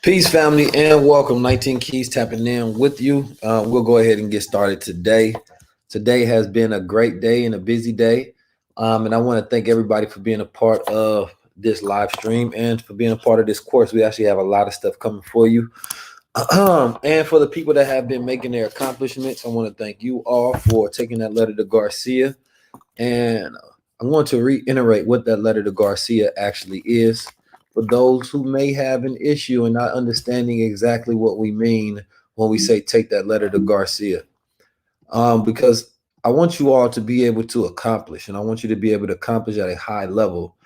Peace, family, and welcome. 19 Keys tapping in with you. We'll go ahead and get started today. Today has been a great day and a busy day. And I want to thank everybody for being a part of this live stream and for being a part of this course. We actually have a lot of stuff coming for you. And for the people that have been making their accomplishments, I want to thank you all for taking that letter to Garcia. And I want to reiterate what that letter to Garcia actually is for those who may have an issue and not understanding exactly what we mean when we say take that letter to Garcia. Because I want you all to be able to accomplish, and I want you to be able to accomplish at a high level.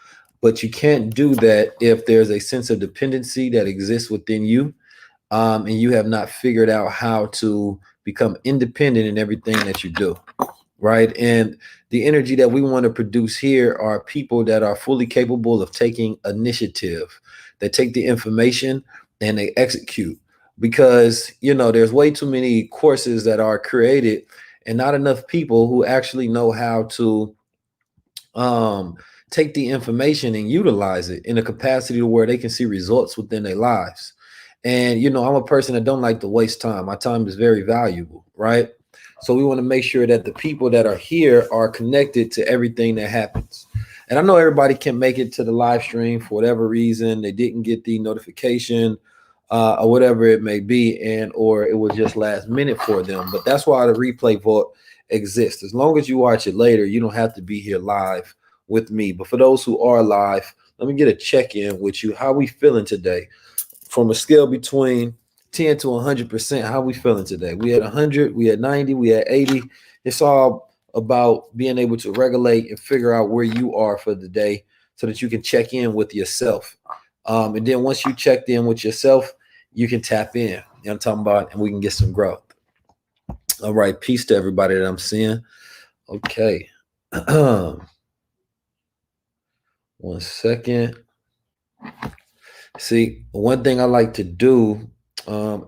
But you can't do that if there's a sense of dependency that exists within you, and you have not figured out how to become independent in everything that you do, right? And the energy that we want to produce here are people that are fully capable of taking initiative. They take the information and they execute, because there's way too many courses that are created and not enough people who actually know how to um, take the information and utilize it in a capacity to where they can see results within their lives. And I'm a person that don't like to waste time. My time is very valuable, right? So we want to make sure that the people that are here are connected to everything that happens. And I know everybody can make it to the live stream for whatever reason. They didn't get the notification, or whatever it may be, and or it was just last minute for them. But that's why the replay vault exists. As long as you watch it later, you don't have to be here live with me. But for those who are live, let me get a check-in with you. How we feeling today? From a scale between 10 to 100%, how we feeling today? We at 100, we at 90, we at 80. It's all about being able to regulate and figure out where you are for the day so that you can check in with yourself. And then once you checked in with yourself, you can tap in. You know what I'm talking about? And we can get some growth. All right. Peace to everybody that I'm seeing. Okay. 1 second. See, one thing I like to do,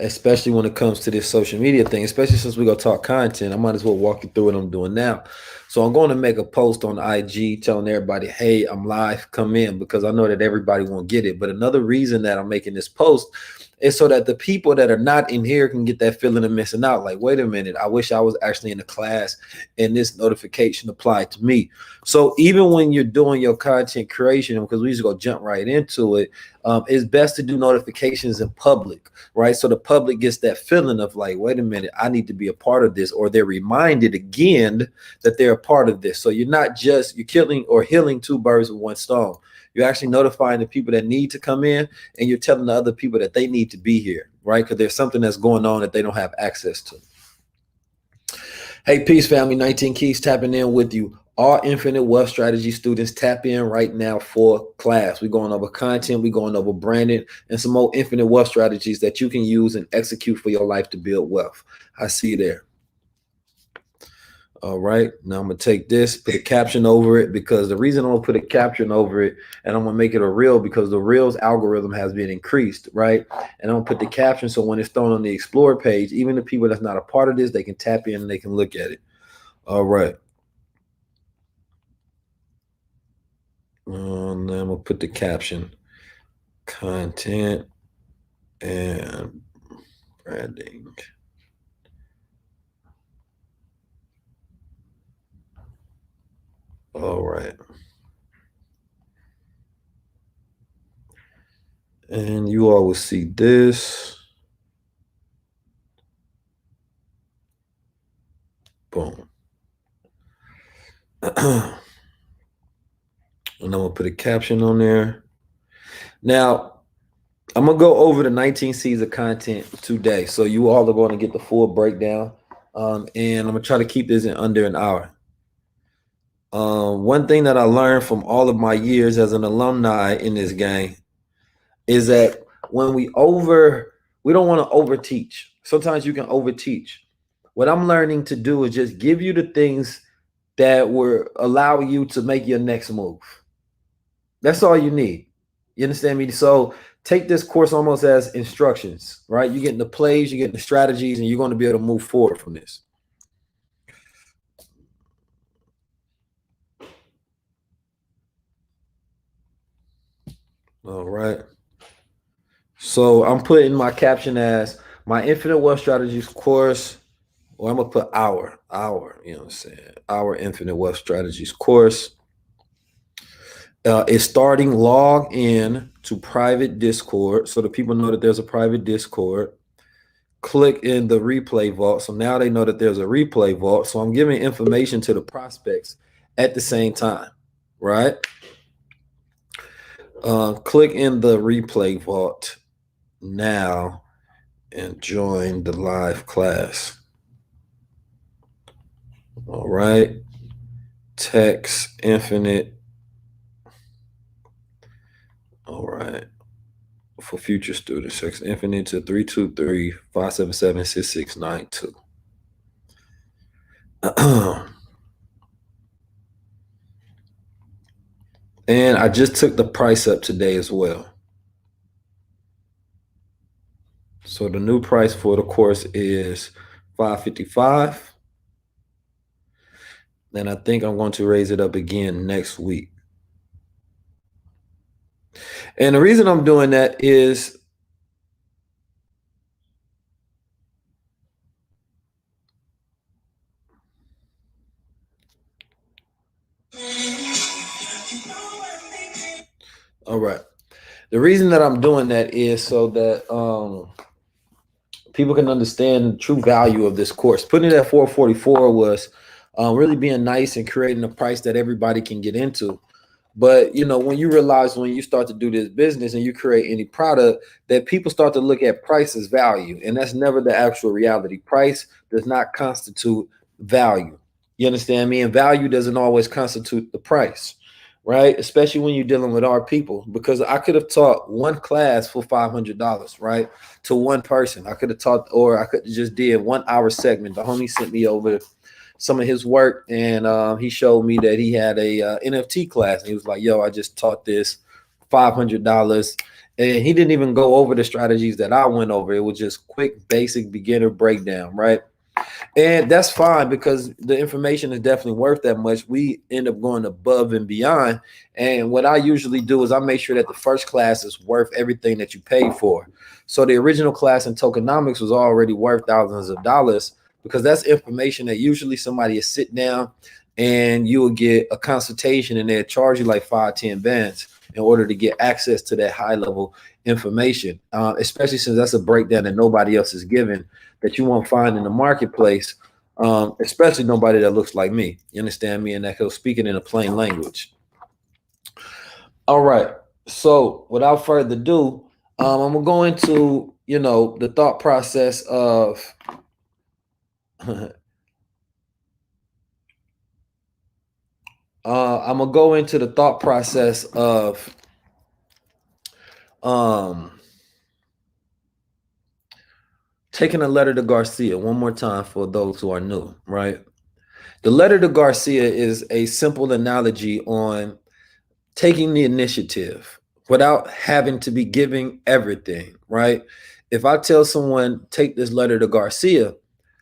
especially when it comes to this social media thing, especially since we're gonna talk content, I might as well walk you through what I'm doing now. So I'm going to make a post on IG telling everybody, "Hey, I'm live. Come in," because I know that everybody won't get it. But another reason that I'm making this post is so that the people that are not in here can get that feeling of missing out. Like, wait a minute, I wish I was actually in the class and this notification applied to me. So even when you're doing your content creation, because we just go jump right into it, it's best to do notifications in public, right? So the public gets that feeling of like, wait a minute, I need to be a part of this, or they're reminded again that they're a part of this. So you're killing or healing two birds with one stone. You're actually notifying the people that need to come in, and you're telling the other people that they need to be here, right? Because there's something that's going on that they don't have access to. Hey, peace, family. 19 Keys tapping in with you. All Infinite Wealth Strategy students, tap in right now for class. We're going over content, we're going over branding, and some more Infinite Wealth strategies that you can use and execute for your life to build wealth. I see you there. All right, now I'm gonna take this, put a caption over it, because the reason I'm gonna put a caption over it and I'm gonna make it a reel, because the reels algorithm has been increased, right? And I'm gonna put the caption so when it's thrown on the Explore page, even the people that's not a part of this, they can tap in and they can look at it. All right. And then I'm gonna put the caption, content and branding. All right. And you all will see this. Boom. And I'm gonna put a caption on there. Now, I'm gonna go over the 19 C's of content today, so you all are going to get the full breakdown. And I'm gonna try to keep this in under an hour. One thing that I learned from all of my years as an alumni in this game is that when we don't want to overteach. Sometimes you can overteach. What I'm learning to do is just give you the things that will allow you to make your next move. That's all you need. You understand me? So take this course almost as instructions, right? You're getting the plays, you're getting the strategies, and you're going to be able to move forward from this. All right. So I'm putting my caption as my Infinite Wealth Strategies course, or I'm gonna put you know what I'm saying? Our Infinite Wealth Strategies course is starting. Log in to private Discord so that people know that there's a private Discord. Click in the replay vault. So now they know that there's a replay vault. So I'm giving information to the prospects at the same time, right? Click in the replay vault now and join the live class. All right. Text Infinite. All right. For future students, text Infinite to 323-577-6692. And I just took the price up today as well. So the new price for the course is $555. And I think I'm going to raise it up again next week. And the reason I'm doing that is all right. The reason that I'm doing that is so that people can understand the true value of this course. Putting it at $444 was really being nice and creating a price that everybody can get into. But, you know, when you realize when you start to do this business and you create any product, that people start to look at price as value. And that's never the actual reality. Price does not constitute value. You understand me? And value doesn't always constitute the price, right? Especially when you're dealing with our people, because I could have taught one class for $500, right? To one person. I could have taught, or I could have just did 1 hour segment. The homie sent me over some of his work, and he showed me that he had a NFT class. And he was like, yo, I just taught this $500. And he didn't even go over the strategies that I went over. It was just quick, basic beginner breakdown, right? And that's fine because the information is definitely worth that much. We end up going above and beyond. And what I usually do is I make sure that the first class is worth everything that you paid for. So the original class in tokenomics was already worth thousands of dollars, because that's information that usually somebody is sit down and you will get a consultation and they'll charge you like 5-10 bands in order to get access to that high level information, especially since that's a breakdown that nobody else is giving, that you won't find in the marketplace, especially nobody that looks like me. You understand me? And that goes speaking in a plain language. All right. So without further ado, I'm gonna go into, you know, the thought process of I'm gonna go into the thought process of taking a letter to Garcia one more time for those who are new, right? The letter to Garcia is a simple analogy on taking the initiative without having to be giving everything, right? If I tell someone, take this letter to Garcia,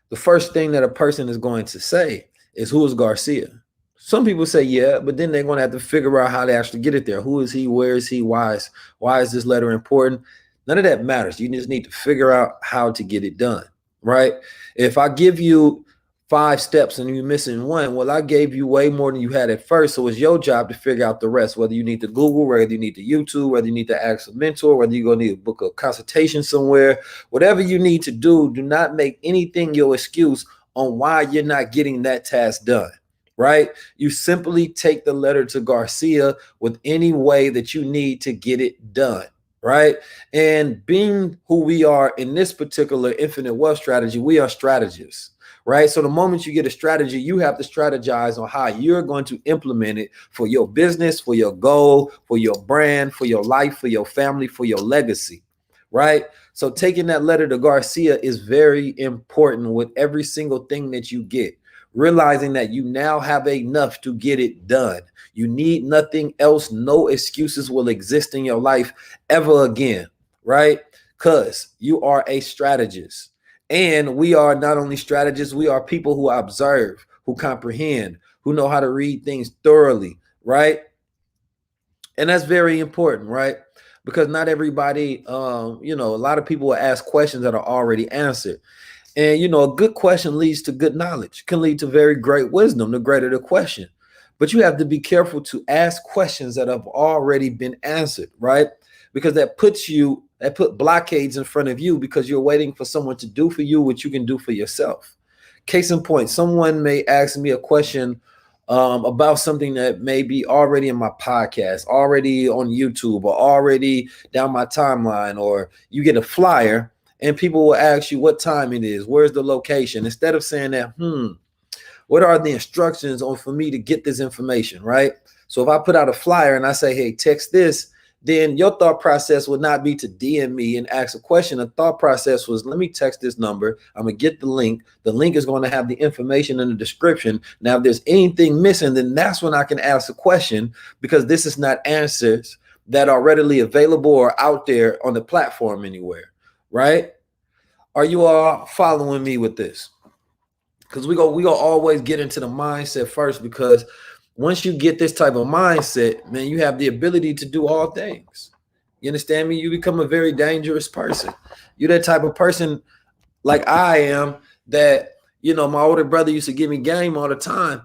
the first thing that a person is going to say is, who is Garcia? Some people say, yeah, but then they're going to have to figure out how to actually get it there. Who is he? Where is he? Why is this letter important? None of that matters. You just need to figure out how to get it done, right? If I give you 5 steps and you're missing one, well, I gave you way more than you had at first. So it's your job to figure out the rest, whether you need to Google, whether you need to YouTube, whether you need to ask a mentor, whether you're going to need to book a consultation somewhere. Whatever you need to do not make anything your excuse on why you're not getting that task done, right? You simply take the letter to Garcia with any way that you need to get it done, right? And being who we are in this particular infinite wealth strategy, we are strategists, right? So the moment you get a strategy, you have to strategize on how you're going to implement it for your business, for your goal, for your brand, for your life, for your family, for your legacy, right? So taking that letter to Garcia is very important with every single thing that you get. Realizing that you now have enough to get it done. You need nothing else. No excuses will exist in your life ever again, right? Because you are a strategist. And we are not only strategists, we are people who observe, who comprehend, who know how to read things thoroughly, right? And that's very important, right? because not everybody, you know, a lot of people will ask questions that are already answered. And, you know, a good question leads to good knowledge, can lead to very great wisdom, the greater the question. But you have to be careful to ask questions that have already been answered, right? Because that put blockades in front of you because you're waiting for someone to do for you what you can do for yourself. Case in point, someone may ask me a question about something that may be already in my podcast, already on YouTube, or already down my timeline, or you get a flyer and people will ask you what time it is, where's the location, instead of saying that, what are the instructions on for me to get this information, right? So if I put out a flyer and I say, hey, text this, then your thought process would not be to DM me and ask a question. The thought process was, let me text this number. I'm going to get the link. The link is going to have the information in the description. Now, if there's anything missing, then that's when I can ask a question, because this is not answers that are readily available or out there on the platform anywhere, right? Are you all following me with this? Because we go always get into the mindset first, because once you get this type of mindset, man, you have the ability to do all things. You understand me? You become a very dangerous person. You're that type of person, like I am, that, you know, my older brother used to give me game all the time.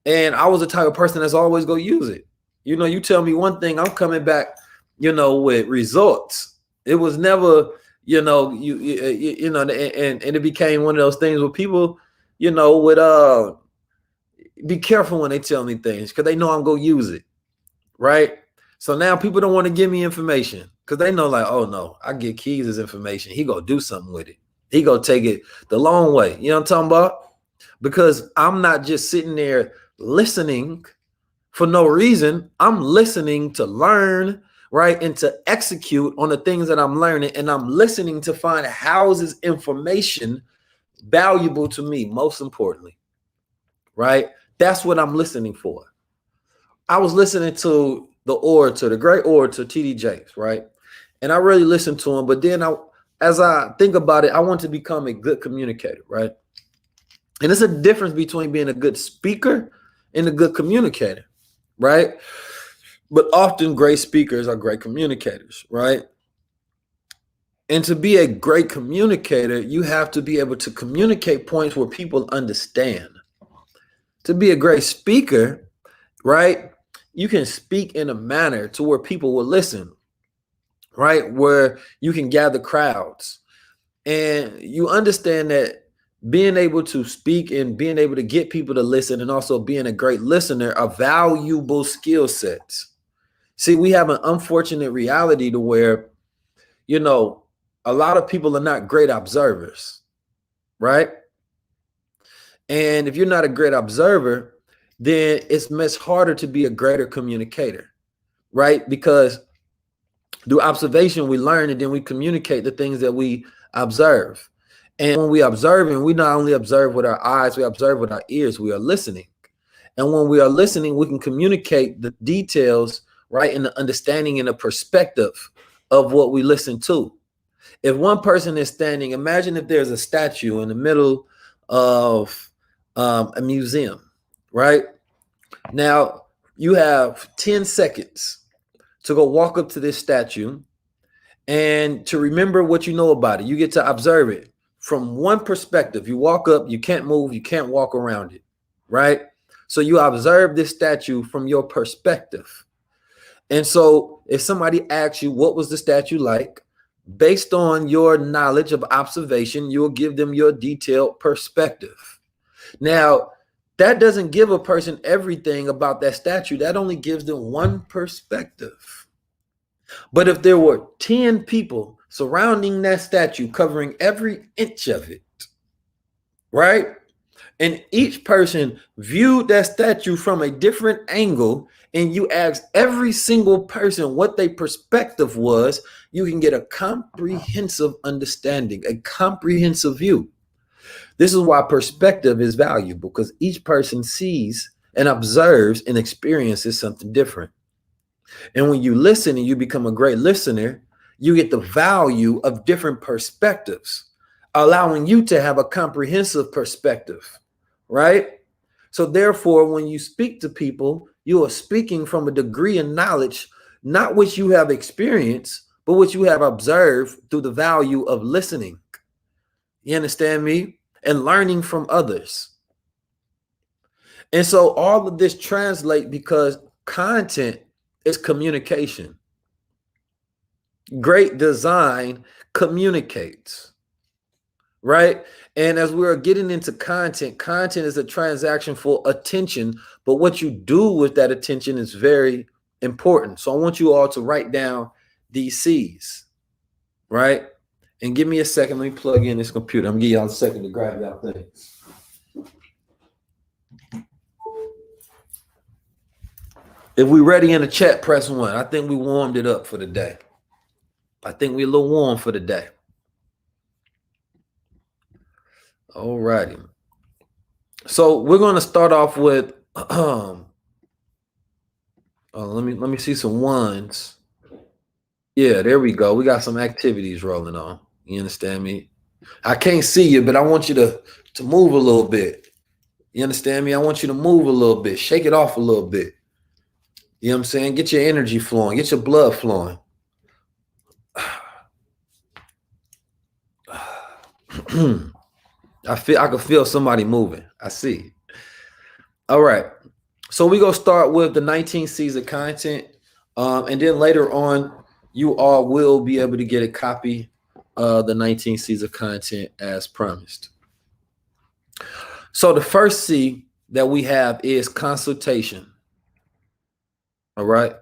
And I was the type of person that's always go use it. You know, you tell me one thing, I'm coming back, you know, with results. It was never, you know, you know, and it became one of those things where people, you know, would be careful when they tell me things, because they know I'm gonna use it, right? So now people don't want to give me information because they know, like, oh no, I get Keys his information, he gonna do something with it, he gonna take it the long way. You know what I'm talking about? Because I'm not just sitting there listening for no reason. I'm listening to learn, right, and to execute on the things that I'm learning, and I'm listening to find how is this information valuable to me, most importantly, right? That's what I'm listening for. I was listening to the great orator, T.D. Jakes, right? And I really listened to him, but then as I think about it, I want to become a good communicator, right? And it's a difference between being a good speaker and a good communicator, right? But often great speakers are great communicators, right? And to be a great communicator, you have to be able to communicate points where people understand. To be a great speaker, right, you can speak in a manner to where people will listen, right, where you can gather crowds. And you understand that being able to speak and being able to get people to listen, and also being a great listener, are valuable skill sets. See, we have an unfortunate reality to where, you know, a lot of people are not great observers, right? And if you're not a great observer, then it's much harder to be a greater communicator, right? Because through observation, we learn, and then we communicate the things that we observe. And when we observe, and we not only observe with our eyes, we observe with our ears, we are listening. And when we are listening, we can communicate the details, right, and the understanding and the perspective of what we listen to. If one person is standing, imagine if there's a statue in the middle of a museum, right? Now you have 10 seconds to go walk up to this statue and to remember what you know about it. You get to observe it from one perspective. You walk up, you can't move, you can't walk around it, right? So you observe this statue from your perspective. And so if somebody asks you, what was the statue like? Based on your knowledge of observation, you'll give them your detailed perspective. Now, that doesn't give a person everything about that statue. That only gives them one perspective. But if there were 10 people surrounding that statue, covering every inch of it, right? And each person viewed that statue from a different angle, and you asked every single person what their perspective was, you can get a comprehensive understanding, a comprehensive view. This is why perspective is valuable, because each person sees and observes and experiences something different. And when you listen and you become a great listener, you get the value of different perspectives, allowing you to have a comprehensive perspective, right? So therefore, when you speak to people, you are speaking from a degree of knowledge, not which you have experienced, but what you have observed through the value of listening. You understand me? And learning from others. And so all of this translate because content is communication. Great design communicates, right? And as we're getting into content, content is a transaction for attention, but what you do with that attention is very important. So I want you all to write down these C's, right? And give me a second. Let me plug in this computer. I'm gonna give y'all a second to grab y'all things. If we're ready in the chat, press 1. I think we warmed it up for the day. I think we're a little warm for the day. All righty. So we're going to start off with let me see some ones. Yeah, there we go. We got some activities rolling on. You understand me? I can't see you, but I want you to move a little bit. You understand me? I want you to move a little bit. Shake it off a little bit. You know what I'm saying? Get your energy flowing. Get your blood flowing. I can feel somebody moving. I see. All right. So we're going to start with the 19 C's of content. And then later on, you all will be able to get a copy of the 19 C's of content as promised. So the first C that we have is consultation. All right.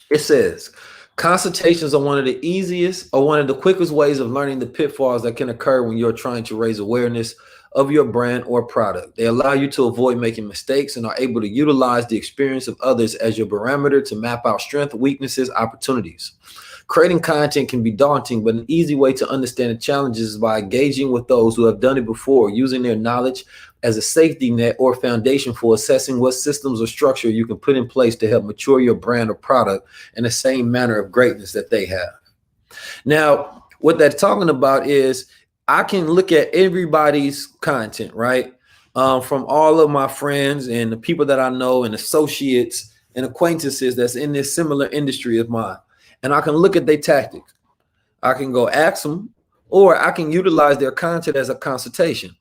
It says, consultations are one of the easiest or one of the quickest ways of learning the pitfalls that can occur when you're trying to raise awareness of your brand or product. They allow you to avoid making mistakes and are able to utilize the experience of others as your barometer to map out strengths, weaknesses, opportunities. Creating content can be daunting, but an easy way to understand the challenges is by engaging with those who have done it before, using their knowledge as a safety net or foundation for assessing what systems or structure you can put in place to help mature your brand or product in the same manner of greatness that they have. Now, what they're talking about is I can look at everybody's content, right? From all of my friends and the people that I know and associates and acquaintances that's in this similar industry of mine. And I can look at their tactics. I can go ask them, or I can utilize their content as a consultation.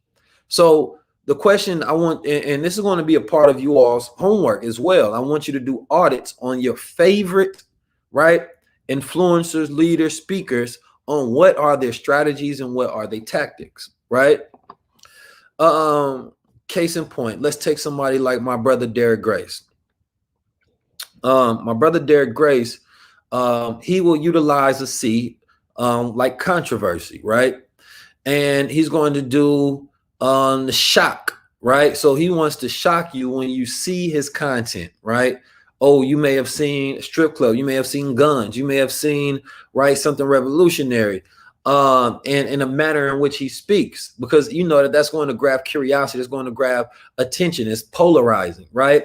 So the question I want, and this is going to be a part of you all's homework as well. I want you to do audits on your favorite, right, influencers, leaders, speakers on what are their strategies and what are their tactics, right? Case in point, let's take somebody like my brother Derek Grace. My brother Derek Grace, he will utilize a C like controversy, right? And he's going to do the shock, right? So he wants to shock you when you see his content, right? Oh, you may have seen a strip club, you may have seen guns, you may have seen, right, something revolutionary, and in a manner in which he speaks, because you know that's going to grab curiosity, it's going to grab attention, it's polarizing, right?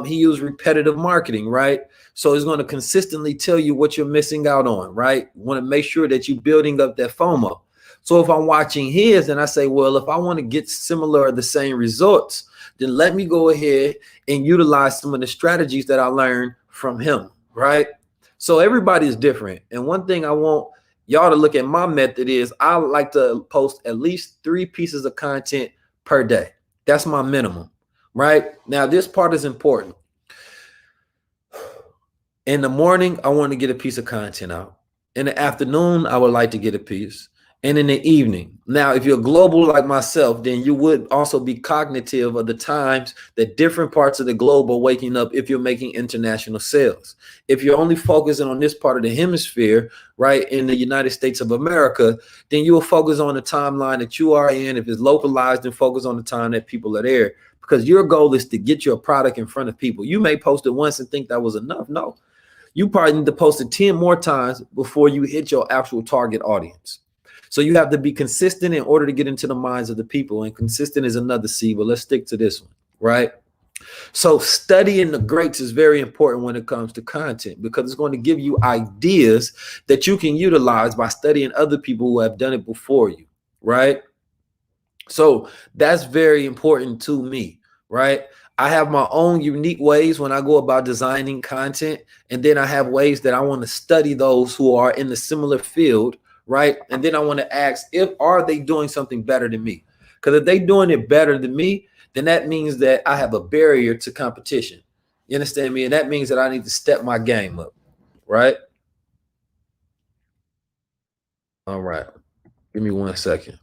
He used repetitive marketing, right? So he's going to consistently tell you what you're missing out on, right? You want to make sure that you're building up that FOMO. So if I'm watching his and I say, well, if I want to get similar or the same results, then let me go ahead and utilize some of the strategies that I learned from him, right? So everybody is different. And one thing I want y'all to look at my method is I like to post at least 3 pieces of content per day. That's my minimum, right? Now, this part is important. In the morning, I want to get a piece of content out. In the afternoon, I would like to get a piece. And in the evening. Now, if you're global like myself, then you would also be cognitive of the times that different parts of the globe are waking up if you're making international sales. If you're only focusing on this part of the hemisphere, right, in the United States of America, then you will focus on the timeline that you are in. If it's localized, then focus on the time that people are there, because your goal is to get your product in front of people. You may post it once and think that was enough. No, you probably need to post it 10 more times before you hit your actual target audience. So you have to be consistent in order to get into the minds of the people. And consistent is another C, but let's stick to this one, right? So studying the greats is very important when it comes to content, because it's going to give you ideas that you can utilize by studying other people who have done it before you, right? So that's very important to me, right? I have my own unique ways when I go about designing content. And then I have ways that I want to study those who are in the similar field, right? And then I want to ask, if are they doing something better than me? Because if they're doing it better than me, then that means that I have a barrier to competition. You understand me? And that means that I need to step my game up, right? All right. Give me 1 second.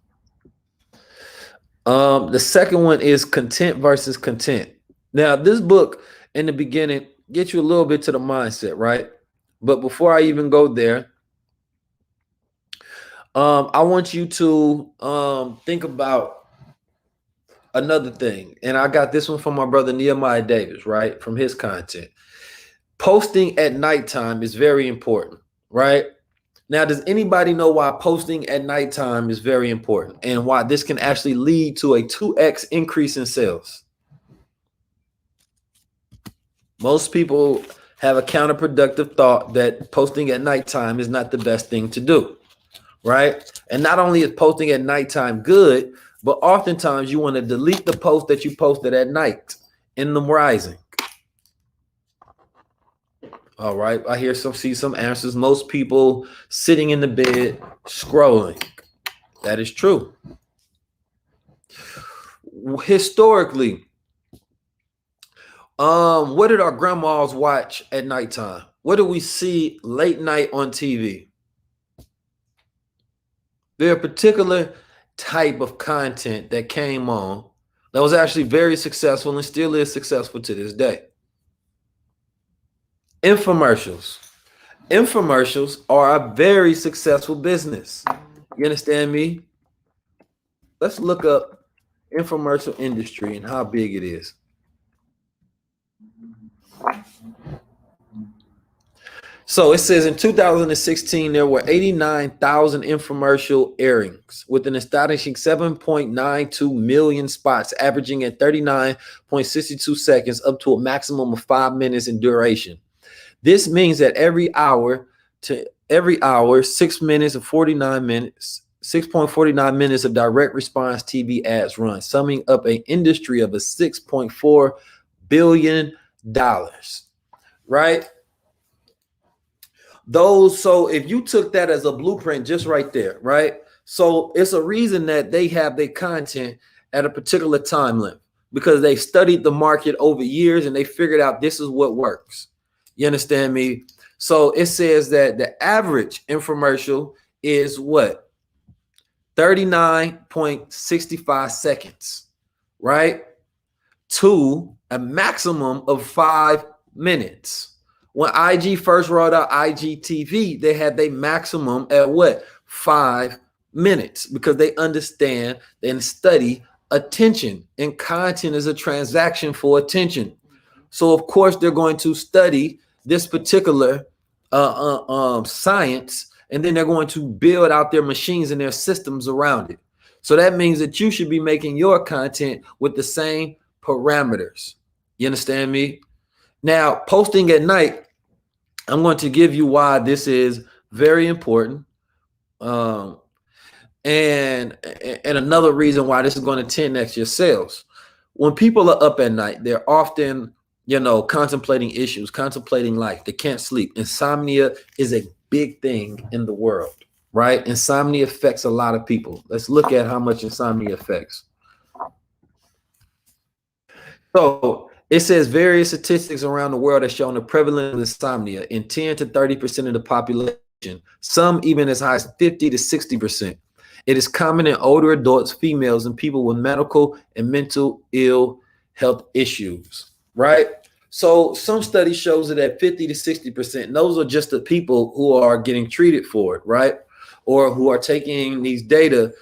The second one is content versus content. Now, this book in the beginning gets you a little bit to the mindset, right? But before I even go there, I want you to think about another thing. And I got this one from my brother Nehemiah Davis, right? From his content. Posting at nighttime is very important, right? Now, does anybody know why posting at nighttime is very important and why this can actually lead to a 2x increase in sales? Most people have a counterproductive thought that posting at nighttime is not the best thing to do, right? And not only is posting at nighttime good, but oftentimes you want to delete the post that you posted at night in the rising. All right, I see some answers. Most people sitting in the bed scrolling. That is true. Historically, what did our grandmas watch at nighttime? What do we see late night on TV? There are a particular type of content that came on that was actually very successful and still is successful to this day. Infomercials. Infomercials are a very successful business. You understand me? Let's look up infomercial industry and how big it is. So it says in 2016, there were 89,000 infomercial airings with an astonishing 7.92 million spots, averaging at 39.62 seconds up to a maximum of 5 minutes in duration. This means that every hour, 6 minutes and 49 minutes, 6.49 minutes of direct response TV ads run, summing up an industry of a $6.4 billion, right? So if you took that as a blueprint just right there, right? So it's a reason that they have their content at a particular time limit because they studied the market over years and they figured out this is what works. You understand me? So it says that the average infomercial is what? 39.65 seconds, right? To a maximum of 5 minutes. When IG first rolled out IGTV, they had their maximum at what? 5 minutes because they understand and study attention, and content is a transaction for attention. So of course they're going to study this particular science, and then they're going to build out their machines and their systems around it. So that means that you should be making your content with the same parameters. You understand me? Now, posting at night, I'm going to give you why this is very important. And another reason why this is going to 10x your sales. When people are up at night, they're often, contemplating issues, contemplating life. They can't sleep. Insomnia is a big thing in the world, right? Insomnia affects a lot of people. Let's look at how much insomnia affects. So it says various statistics around the world have shown the prevalence of insomnia in 10 to 30% of the population, some even as high as 50 to 60%. It is common in older adults, females, and people with medical and mental ill health issues, right? So some study shows it at 50 to 60%. Those are just the people who are getting treated for it, right? Or who are taking these data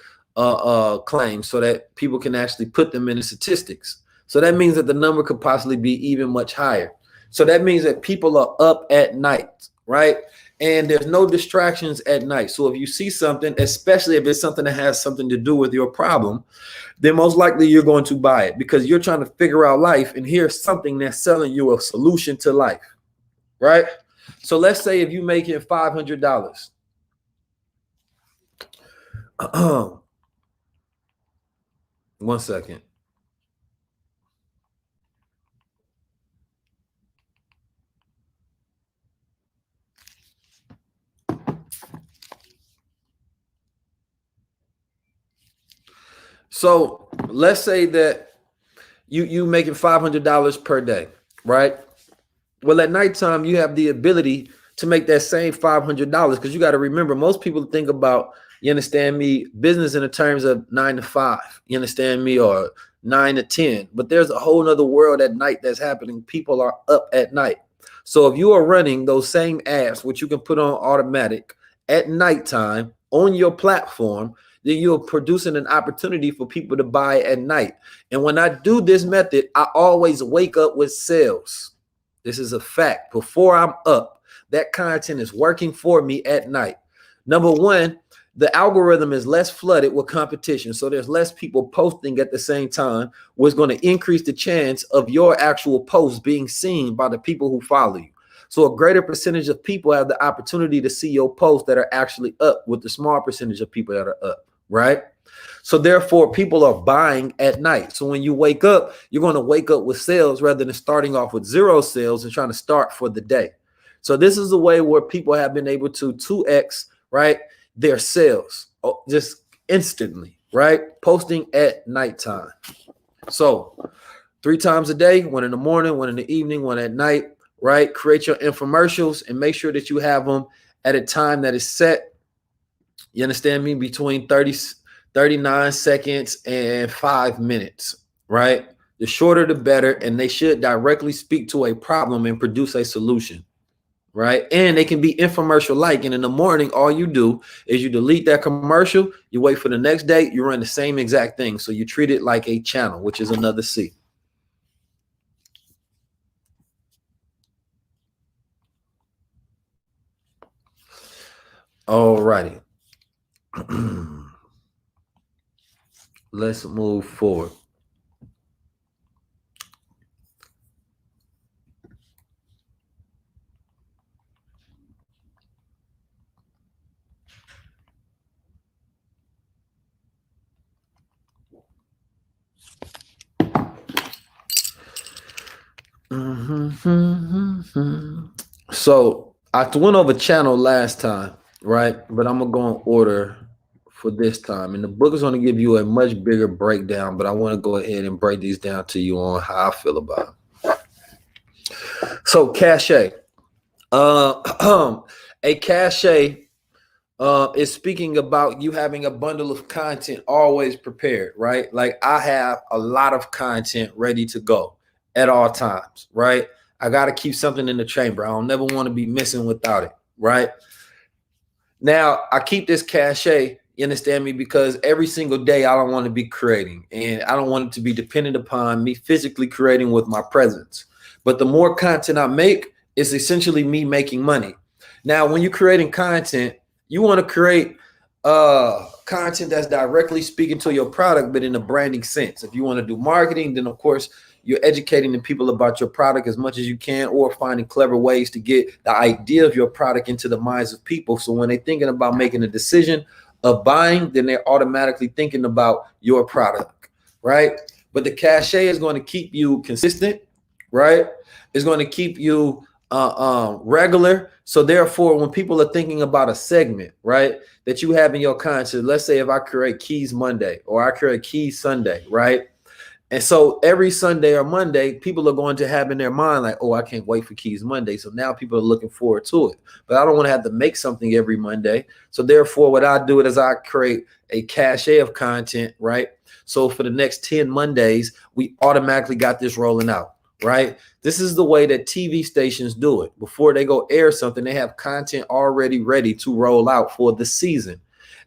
claims so that people can actually put them in the statistics. So that means that the number could possibly be even much higher. So that means that people are up at night, right? And there's no distractions at night. So if you see something, especially if it's something that has something to do with your problem, then most likely you're going to buy it because you're trying to figure out life. And here's something that's selling you a solution to life, right? So let's say if you make it $500. 1 second. So let's say that you making $500 per day, right? Well, at nighttime, you have the ability to make that same $500 because you got to remember, most people think about, you understand me, business in the terms of 9 to 5, you understand me, or 9 to 10. But there's a whole nother world at night that's happening. People are up at night. So if you are running those same ads, which you can put on automatic at nighttime on your platform, then you're producing an opportunity for people to buy at night. And when I do this method, I always wake up with sales. This is a fact. Before I'm up, that content is working for me at night. Number one, the algorithm is less flooded with competition. So there's less people posting at the same time, which is going to increase the chance of your actual post being seen by the people who follow you. So a greater percentage of people have the opportunity to see your posts that are actually up, with the small percentage of people that are up, right? So therefore, people are buying at night. So when you wake up, you're going to wake up with sales rather than starting off with 0 sales and trying to start for the day. So this is the way where people have been able to 2x, right, their sales just instantly, right? Posting at nighttime. So 3 times a day, 1 in the morning, 1 in the evening, 1 at night, right? Create your infomercials and make sure that you have them at a time that is set. You understand me? Between 39 seconds and 5 minutes, right? The shorter, the better. And they should directly speak to a problem and produce a solution, right? And they can be infomercial-like. And in the morning, all you do is you delete that commercial, you wait for the next day, you run the same exact thing. So you treat it like a channel, which is another C. All righty. Let's move forward. So I went over channel last time, right? But I'm gonna go in order for this time. And the book is going to give you a much bigger breakdown, but I want to go ahead and break these down to you on how I feel about it. So cachet. A cachet is speaking about you having a bundle of content always prepared, right? Like I have a lot of content ready to go at all times, right? I got to keep something in the chamber. I don't never want to be missing without it, right? Now, I keep this cachet, you understand me, because every single day I don't want to be creating, and I don't want it to be dependent upon me physically creating with my presence. But the more content I make, it's essentially me making money. Now, when you're creating content, you want to create content that's directly speaking to your product, but in a branding sense. If you want to do marketing, then of course you're educating the people about your product as much as you can, or finding clever ways to get the idea of your product into the minds of people. So when they're thinking about making a decision of buying, then they're automatically thinking about your product, right? But the cachet is going to keep you consistent, right? It's going to keep you regular. So therefore, when people are thinking about a segment, right, that you have in your content, let's say if I create Keys Monday or I create Keys Sunday, right? And so every Sunday or Monday, people are going to have in their mind like, oh, I can't wait for Keys Monday. So now people are looking forward to it. But I don't want to have to make something every Monday. So therefore, what I do is I create a cachet of content, right? So for the next 10 Mondays, we automatically got this rolling out, right? This is the way that TV stations do it. Before they go air something, they have content already ready to roll out for the season.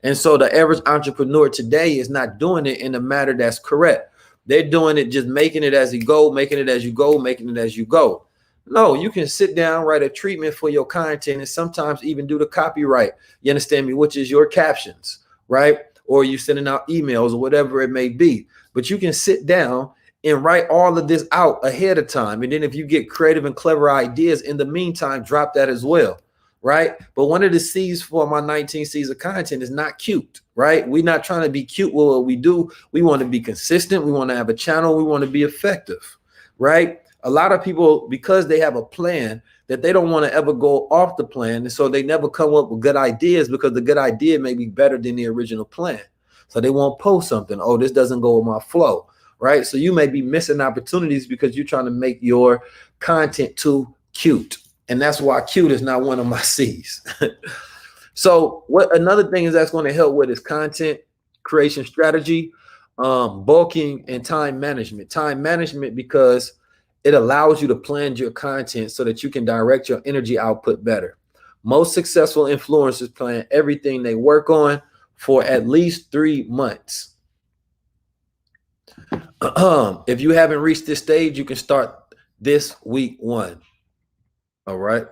And so the average entrepreneur today is not doing it in a manner that's correct. They're doing it just making it as you go, making it as you go, making it as you go. No, you can sit down, write a treatment for your content, and sometimes even do the copyright. You understand me? Which is your captions, right? Or you sending out emails or whatever it may be. But you can sit down and write all of this out ahead of time. And then if you get creative and clever ideas in the meantime, drop that as well, right? But one of the C's for my 19 C's of content is not cute, right? We're not trying to be cute with what we do. We want to be consistent. We want to have a channel. We want to be effective, right? A lot of people, because they have a plan, that they don't want to ever go off the plan. And so they never come up with good ideas because the good idea may be better than the original plan. So they won't post something. Oh, this doesn't go with my flow, right? So you may be missing opportunities because you're trying to make your content too cute. And that's why cute is not one of my C's. So what another thing is that's going to help with is content creation strategy, bulking, and time management. Time management because it allows you to plan your content so that you can direct your energy output better. Most successful influencers plan everything they work on for at least 3 months. If you haven't reached this stage, you can start this week 1. All right.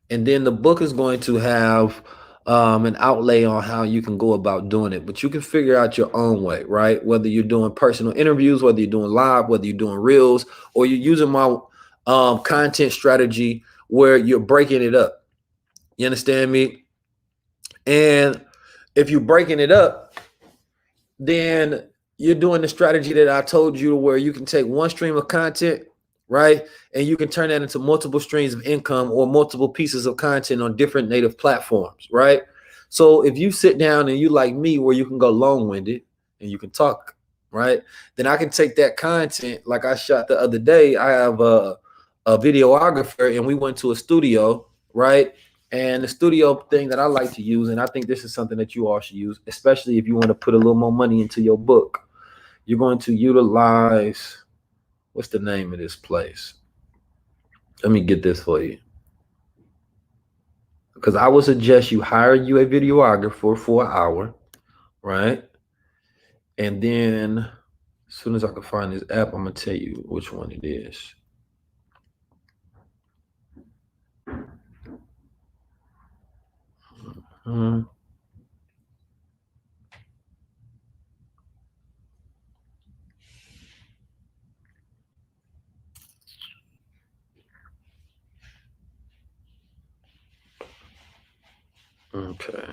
And then the book is going to have an outlay on how you can go about doing it, but you can figure out your own way, right? Whether you're doing personal interviews, whether you're doing live, whether you're doing reels, or you're using my content strategy where you're breaking it up. You understand me? And if you're breaking it up, then you're doing the strategy that I told you, where you can take one stream of content, right? And you can turn that into multiple streams of income or multiple pieces of content on different native platforms, right? So if you sit down and you like me, where you can go long-winded and you can talk, right? Then I can take that content, like I shot the other day. I have a videographer and we went to a studio, right? And the studio thing that I like to use, and I think this is something that you all should use, especially if you want to put a little more money into your book, you're going to utilize, what's the name of this place? Let me get this for you. Because I would suggest you hire you a videographer for an hour, right? And then as soon as I can find this app, I'm going to tell you which one it is. Okay.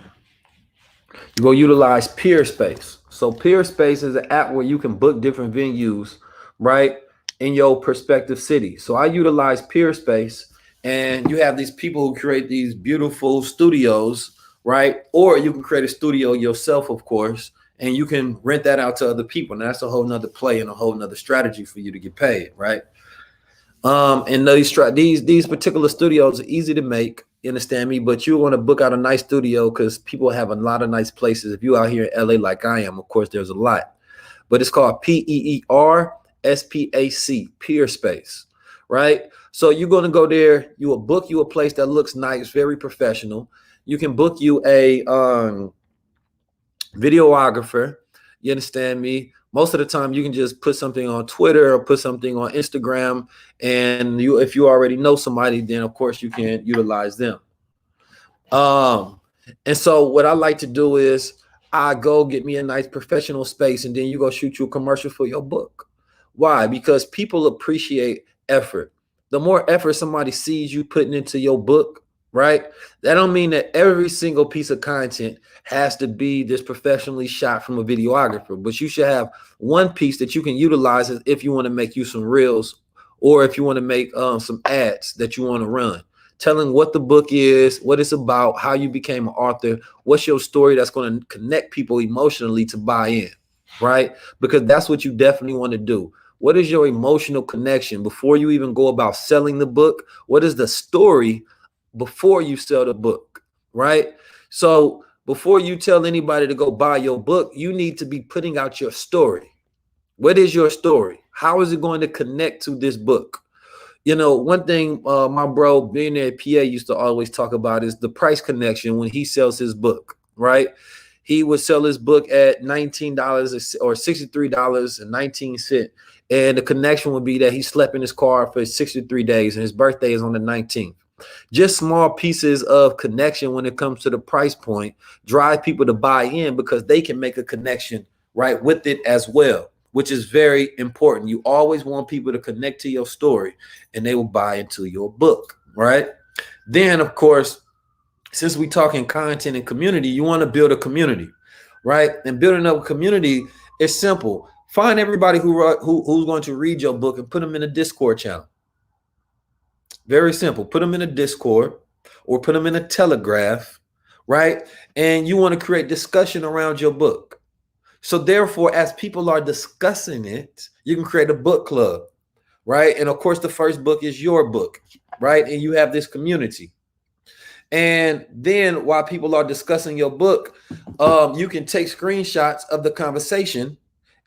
You go utilize Peerspace. So Peerspace is an app where you can book different venues, right, in your prospective city. So I utilize Peerspace, and you have these people who create these beautiful studios, right? Or you can create a studio yourself, of course, and you can rent that out to other people. And that's a whole nother play and a whole nother strategy for you to get paid, right? And these particular studios are easy to make. You understand me? But you want to book out a nice studio because people have a lot of nice places. If you out here in LA like I am, of course, there's a lot. But it's called Peerspace, Peerspace, right? So you're going to go there. You will book you a place that looks nice, very professional. You can book you a videographer. You understand me? Most of the time, you can just put something on Twitter or put something on Instagram. And if you already know somebody, then of course you can utilize them. And so what I like to do is I go get me a nice professional space, and then you go shoot you a commercial for your book. Why? Because people appreciate effort. The more effort somebody sees you putting into your book, right? That don't mean that every single piece of content has to be this professionally shot from a videographer, but you should have one piece that you can utilize if you want to make you some reels, or if you want to make some ads that you want to run, telling what the book is, what it's about, how you became an author, what's your story that's going to connect people emotionally to buy in, right? Because that's what you definitely want to do. What is your emotional connection before you even go about selling the book? What is the story before you sell the book, right? So before you tell anybody to go buy your book, you need to be putting out your story. What is your story? How is it going to connect to this book? You know, one thing my bro, Billionaire PA, used to always talk about is the price connection when he sells his book, right? He would sell his book at $19 or $63.19. And the connection would be that he slept in his car for 63 days and his birthday is on the 19th. Just small pieces of connection when it comes to the price point drive people to buy in because they can make a connection right with it as well, which is very important. You always want people to connect to your story and they will buy into your book, right? Then, of course, since we're talking content and community, you want to build a community, right? And building up a community is simple. Find everybody who's going to read your book and put them in a Discord channel. Very simple. Put them in a Discord or put them in a Telegraph right? And you want to create discussion around your book. So therefore, as people are discussing it, you can create a book club, right? And of course, the first book is your book, right? And you have this community. And then while people are discussing your book, you can take screenshots of the conversation,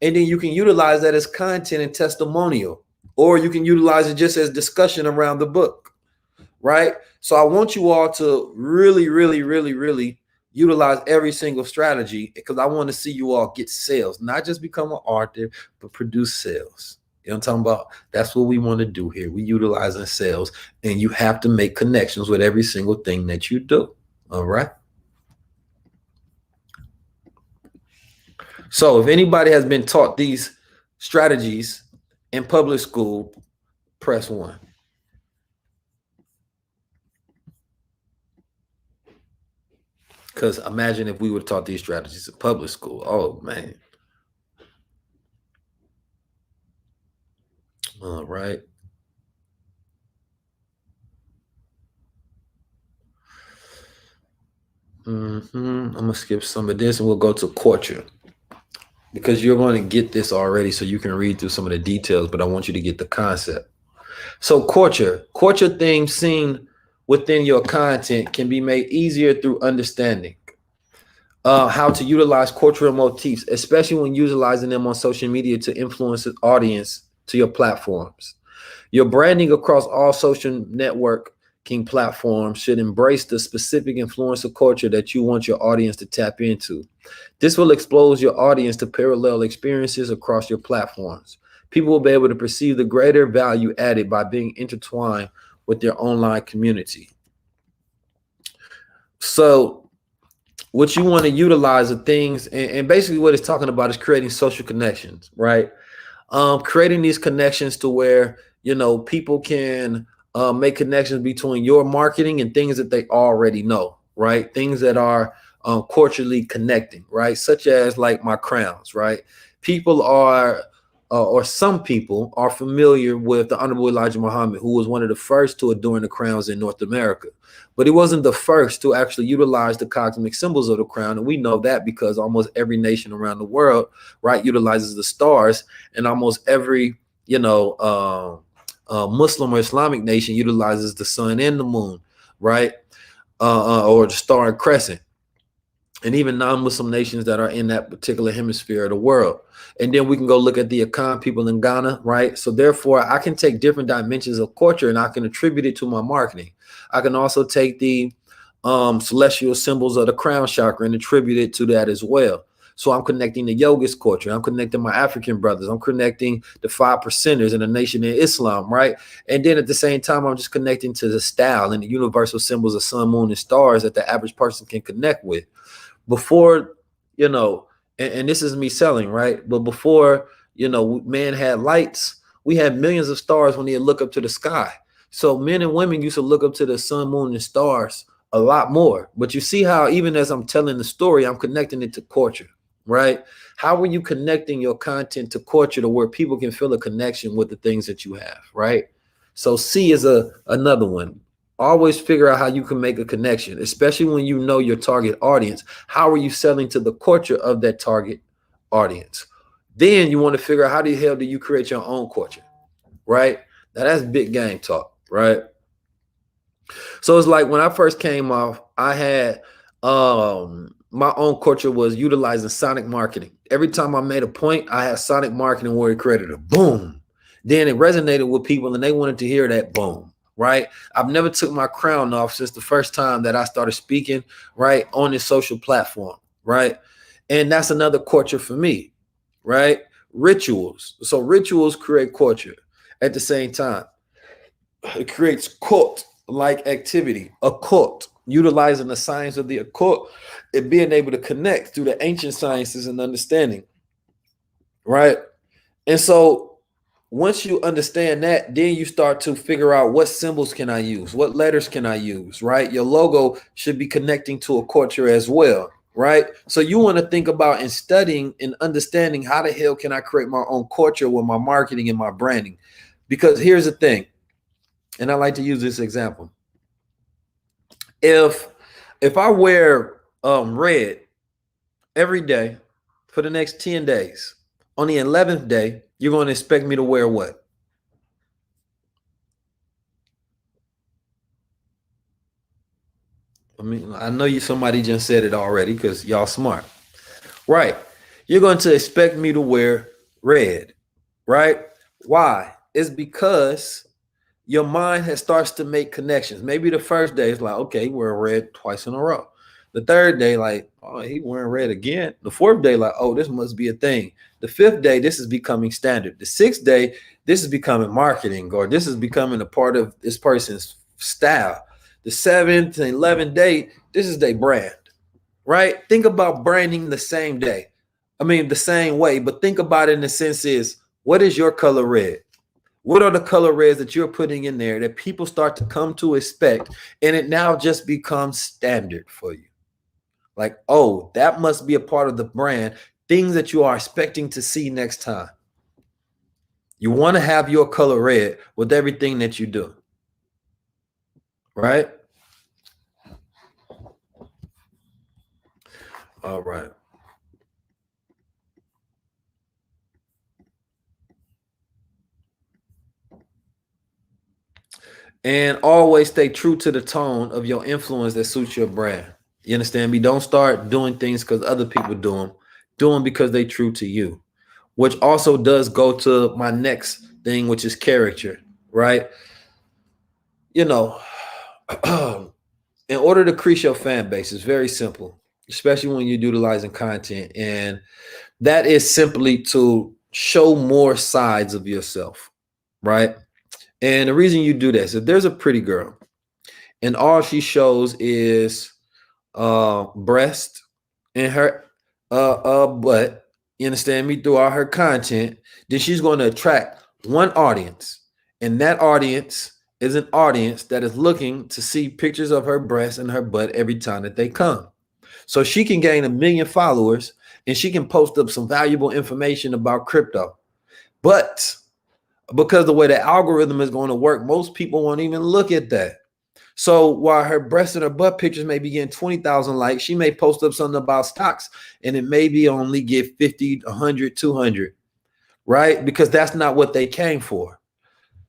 and then you can utilize that as content and testimonial, or you can utilize it just as discussion around the book, right? So I want you all to really, really, really, really utilize every single strategy, because I want to see you all get sales, not just become an author, but produce sales. You know what I'm talking about? That's what we want to do here. We utilizing sales, and you have to make connections with every single thing that you do. All right. So if anybody has been taught these strategies in public school, press 1. Because imagine if we were taught these strategies in public school. Oh, man. All right. I'm going to skip some of this and we'll go to Courture, because you're going to get this already so you can read through some of the details, but I want you to get the concept. So Courture themes seen within your content can be made easier through understanding how to utilize cultural motifs, especially when utilizing them on social media to influence the audience to your platforms. Your branding across all social networking platforms should embrace the specific influencer culture that you want your audience to tap into. This will expose your audience to parallel experiences across your platforms. People will be able to perceive the greater value added by being intertwined with their online community. So what you want to utilize are things, and basically what it's talking about is creating social connections, right? Creating these connections to where, you know, people can make connections between your marketing and things that they already know, right? Things that are culturally connecting, right? Such as like my crowns, right? People are, or some people are familiar with the Honorable Elijah Muhammad, who was one of the first to adorn the crowns in North America. But he wasn't the first to actually utilize the cosmic symbols of the crown. And we know that because almost every nation around the world, right, utilizes the stars, and almost every, you know, Muslim or Islamic nation utilizes the sun and the moon, right, or the star and crescent, and even non-Muslim nations that are in that particular hemisphere of the world. And then we can go look at the Akan people in Ghana, right? So therefore, I can take different dimensions of culture and I can attribute it to my marketing. I can also take the celestial symbols of the crown chakra and attribute it to that as well. So I'm connecting the yogist culture. I'm connecting my African brothers. I'm connecting the 5%ers in the Nation of Islam, right? And then at the same time, I'm just connecting to the style and the universal symbols of sun, moon, and stars that the average person can connect with. Before, you know, and this is me selling, right? But before, you know, man had lights, we had millions of stars when they look up to the sky. So men and women used to look up to the sun, moon, and stars a lot more. But you see how even as I'm telling the story, I'm connecting it to culture, right? How are you connecting your content to culture to where people can feel a connection with the things that you have, right? So C is another one. Always figure out how you can make a connection, especially when you know your target audience. How are you selling to the culture of that target audience? Then you want to figure out how the hell do you create your own culture, right? Now that's big game talk, right? So it's like when I first came off, I had my own culture was utilizing sonic marketing. Every time I made a point, I had sonic marketing where it created a boom. Then it resonated with people and they wanted to hear that boom, right? I've never took my crown off since the first time that I started speaking, right, on this social platform, right? And that's another culture for me, right? Rituals. So rituals create culture at the same time. It creates cult-like activity, occult, utilizing the science of the occult and being able to connect through the ancient sciences and understanding, right? And so once you understand that, then you start to figure out what symbols can I use? What letters can I use, right? Your logo should be connecting to a culture as well, right? So you want to think about and studying and understanding how the hell can I create my own culture with my marketing and my branding? Because here's the thing, and I like to use this example. If If I wear red every day for the next 10 days, on the 11th day, you're going to expect me to wear what? I mean, I know you somebody just said it already because y'all smart. Right. You're going to expect me to wear red, right? Why? It's because your mind has starts to make connections. Maybe the first day is like, okay, wearing red twice in a row. The third day, like, oh, he wearing red again. The fourth day, like, oh, this must be a thing. The fifth day, this is becoming standard. The sixth day, this is becoming marketing, or this is becoming a part of this person's style. The seventh and 11th day, this is their brand, right? Think about branding the same day. I mean, the same way, but think about it in the sense is, what is your color red? What are the color reds that you're putting in there that people start to come to expect, and it now just becomes standard for you? Like, oh, that must be a part of the brand, things that you are expecting to see next time. You want to have your color red with everything that you do, right? All right. And always stay true to the tone of your influence that suits your brand. You understand me? Don't start doing things because other people do them. Do them because they true to you. Which also does go to my next thing, which is character, right? You know, in order to increase your fan base, it's very simple, especially when you're utilizing content. And that is simply to show more sides of yourself, right? And the reason you do this, if there's a pretty girl and all she shows is breast and her butt, you understand me, throughout her content, then she's going to attract one audience. And that audience is an audience that is looking to see pictures of her breast and her butt every time that they come. So she can gain 1 million followers and she can post up some valuable information about crypto. But because the way the algorithm is going to work, most people won't even look at that. So while her breast and her butt pictures may be getting 20,000 likes, she may post up something about stocks and it maybe only get 50, 100, 200, right? Because that's not what they came for.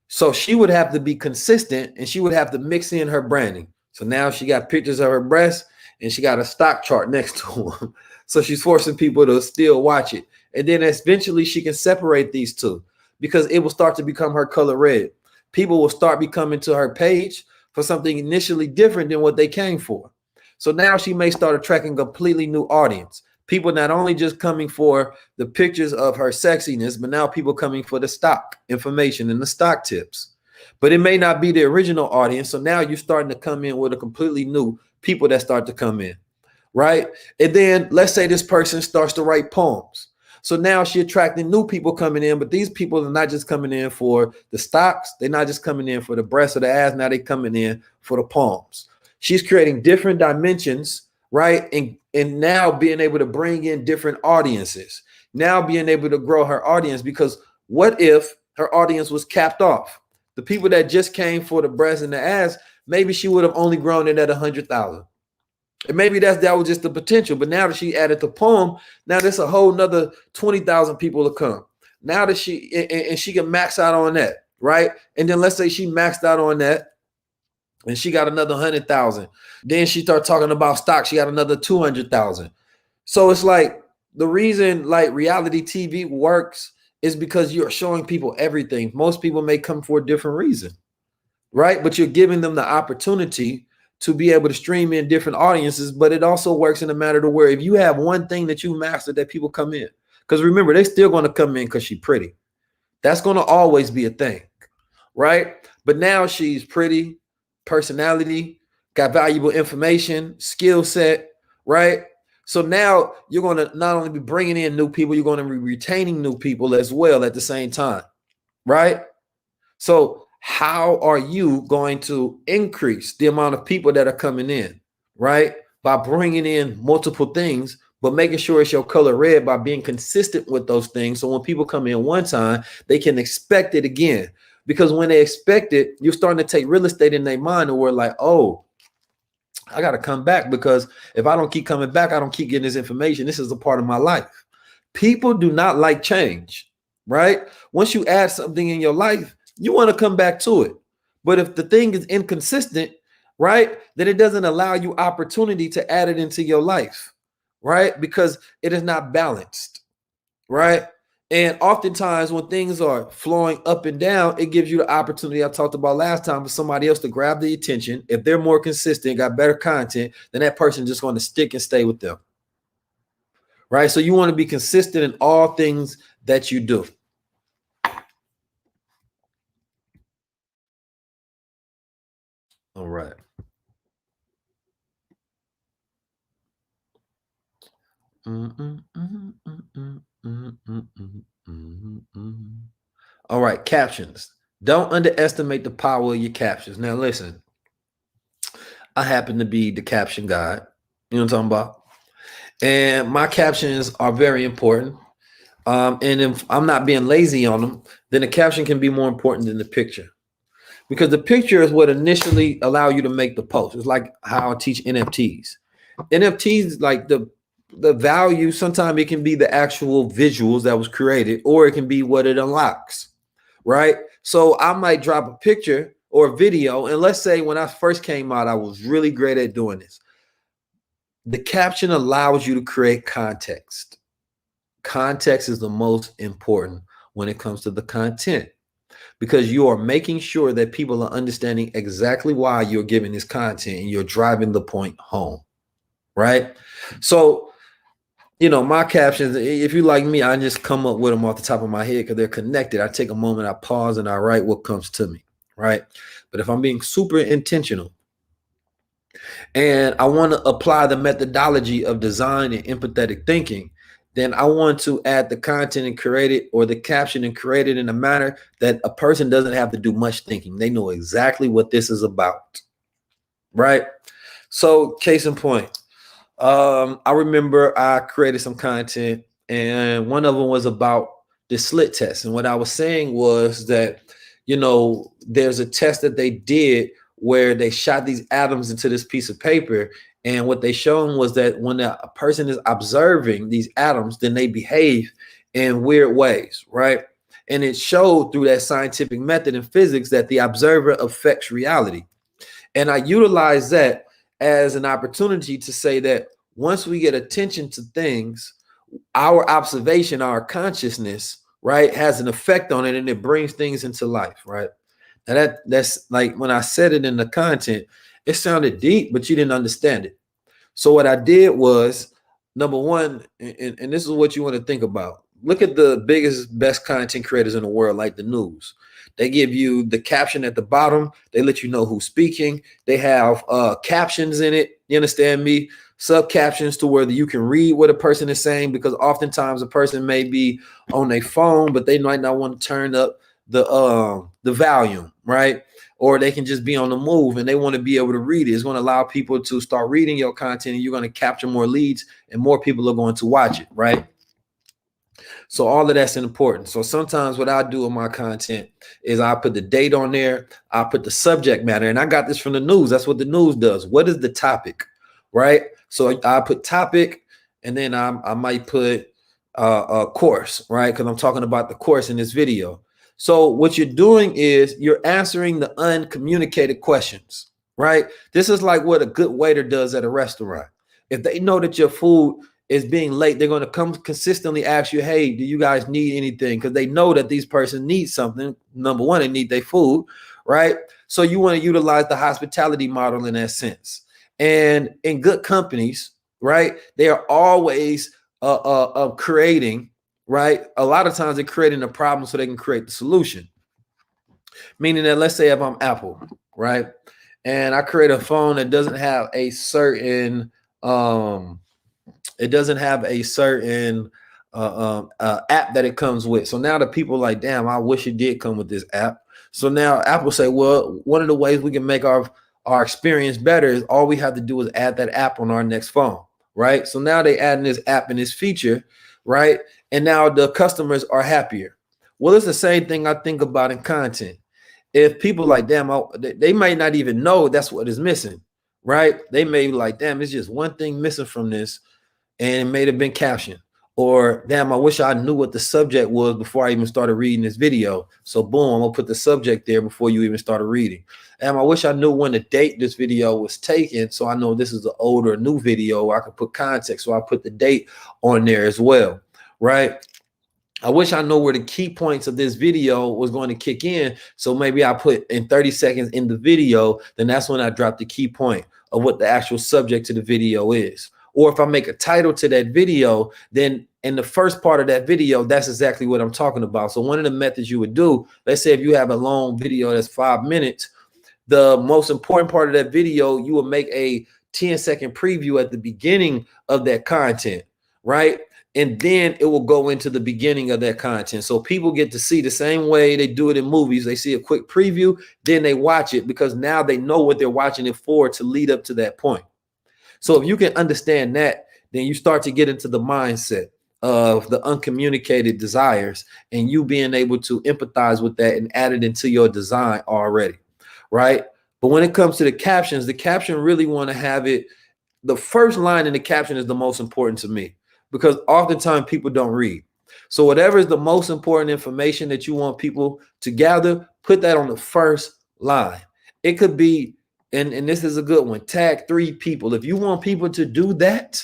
So she would have to be consistent and she would have to mix in her branding. So now she got pictures of her breast and she got a stock chart next to them. So she's forcing people to still watch it. And then eventually she can separate these two because it will start to become her color red. People will start becoming to her page for something initially different than what they came for. So now she may start attracting a completely new audience. People not only just coming for the pictures of her sexiness, but now people coming for the stock information and the stock tips. But it may not be the original audience. So now you're starting to come in with a completely new people that start to come in, right? And then let's say this person starts to write poems. So now she's attracting new people coming in, but these people are not just coming in for the stocks. They're not just coming in for the breast or the ass. Now they're coming in for the poems. She's creating different dimensions, right? And now being able to bring in different audiences, now being able to grow her audience, because what if her audience was capped off? The people that just came for the breast and the ass, maybe she would have only grown it at 100,000. And maybe that was just the potential. But now that she added the poem, now there's a whole nother 20,000 people to come. Now that she can max out on that, right? And then let's say she maxed out on that and she got another 100,000. Then she started talking about stock. She got another 200,000. So it's like the reason like reality TV works is because you're showing people everything. Most people may come for a different reason, right? But you're giving them the opportunity to be able to stream in different audiences. But it also works in a matter to where if you have one thing that you mastered, that people come in. Because remember, they're still going to come in because she's pretty. That's going to always be a thing, right? But now she's pretty, personality, got valuable information, skill set, right? So now you're going to not only be bringing in new people, you're going to be retaining new people as well at the same time, right? So how are you going to increase the amount of people that are coming in, right? By bringing in multiple things, but making sure it's your color red by being consistent with those things. So when people come in one time, they can expect it again. Because when they expect it, you're starting to take real estate in their mind and we're like, oh, I got to come back, because if I don't keep coming back, I don't keep getting this information. This is a part of my life. People do not like change, right? Once you add something in your life, you want to come back to it. But if the thing is inconsistent, right, then it doesn't allow you opportunity to add it into your life, right? Because it is not balanced, right? And oftentimes when things are flowing up and down, it gives you the opportunity I talked about last time for somebody else to grab the attention. If they're more consistent, got better content, then that person just going to stick and stay with them. Right? So you want to be consistent in all things that you do. All right. All right, captions. Don't underestimate the power of your captions. Now, listen, I happen to be the caption guy. You know what I'm talking about? And my captions are very important. And if I'm not being lazy on them, then the caption can be more important than the picture, because the picture is what initially allow you to make the post. It's like how I teach NFTs. NFTs, like the value, sometimes it can be the actual visuals that was created, or it can be what it unlocks, right? So I might drop a picture or a video, and let's say when I first came out, I was really great at doing this. The caption allows you to create context. Context is the most important when it comes to the content, because you are making sure that people are understanding exactly why you're giving this content and you're driving the point home, right? So, you know, my captions, if you like me, I just come up with them off the top of my head because they're connected. I take a moment, I pause, and I write what comes to me, right? But if I'm being super intentional and I want to apply the methodology of design and empathetic thinking, then I want to add the content and create it, or the caption and create it in a manner that a person doesn't have to do much thinking. They know exactly what this is about, right? So case in point, I remember I created some content, and one of them was about the slit test. And what I was saying was that, you know, there's a test that they did where they shot these atoms into this piece of paper. And what they shown was that when a person is observing these atoms, then they behave in weird ways, right? And it showed through that scientific method in physics that the observer affects reality. And I utilize that as an opportunity to say that once we get attention to things, our observation, our consciousness, right, has an effect on it, and it brings things into life, right? Now that's like when I said it in the content, it sounded deep, but you didn't understand it. So what I did was, number one, and this is what you want to think about. Look at the biggest, best content creators in the world, like the news. They give you the caption at the bottom. They let you know who's speaking. They have captions in it. You understand me? Sub captions to where you can read what a person is saying, because oftentimes a person may be on their phone, but they might not want to turn up the volume, right? Or they can just be on the move and they want to be able to read it. It's going to allow people to start reading your content, and you're going to capture more leads, and more people are going to watch it, right? So all of that's important. So sometimes what I do in my content is I put the date on there, I put the subject matter, and I got this from the news. That's what the news does. What is the topic, right? So I put topic, and then I might put a course, right? Because I'm talking about the course in this video. So what you're doing is you're answering the uncommunicated questions, right? This is like what a good waiter does at a restaurant. If they know that your food is being late, they're going to come consistently ask you, hey, do you guys need anything? Because they know that these person needs something. Number one, they need their food, right? So you want to utilize the hospitality model in that sense. And in good companies, right, they are always creating, right? A lot of times they're creating a problem so they can create the solution. Meaning that, let's say if I'm Apple, right, and I create a phone that doesn't have a certain it doesn't have a certain app that it comes with. So now the people are like, damn, I wish it did come with this app. So now Apple say, well, one of the ways we can make our experience better is all we have to do is add that app on our next phone, right? So now they adding this app and this feature, right? And now the customers are happier. Well, it's the same thing I think about in content. If people like, damn, they might not even know that's what is missing, right? They may be like, damn, it's just one thing missing from this, and it may have been captioned. Or damn, I wish I knew what the subject was before I even started reading this video. So boom, I'm gonna put the subject there before you even started reading. And I wish I knew when the date this video was taken, so I know this is an older new video. I could put context, so I put the date on there as well, right? I wish I know where the key points of this video was going to kick in. So maybe I put in 30 seconds in the video, then that's when I drop the key point of what the actual subject to the video is. Or if I make a title to that video, then in the first part of that video, that's exactly what I'm talking about. So one of the methods you would do, let's say if you have a long video that's 5 minutes, the most important part of that video, you will make a 10-second preview at the beginning of that content, right? And then it will go into the beginning of that content. So people get to see the same way they do it in movies. They see a quick preview, then they watch it because now they know what they're watching it for to lead up to that point. So if you can understand that, then you start to get into the mindset of the uncommunicated desires and you being able to empathize with that and add it into your design already, right? But when it comes to the caption really want to have it. The first line in the caption is the most important to me because oftentimes people don't read. So whatever is the most important information that you want people to gather, put that on the first line. It could be, and this is a good one, tag 3 people. If you want people to do that,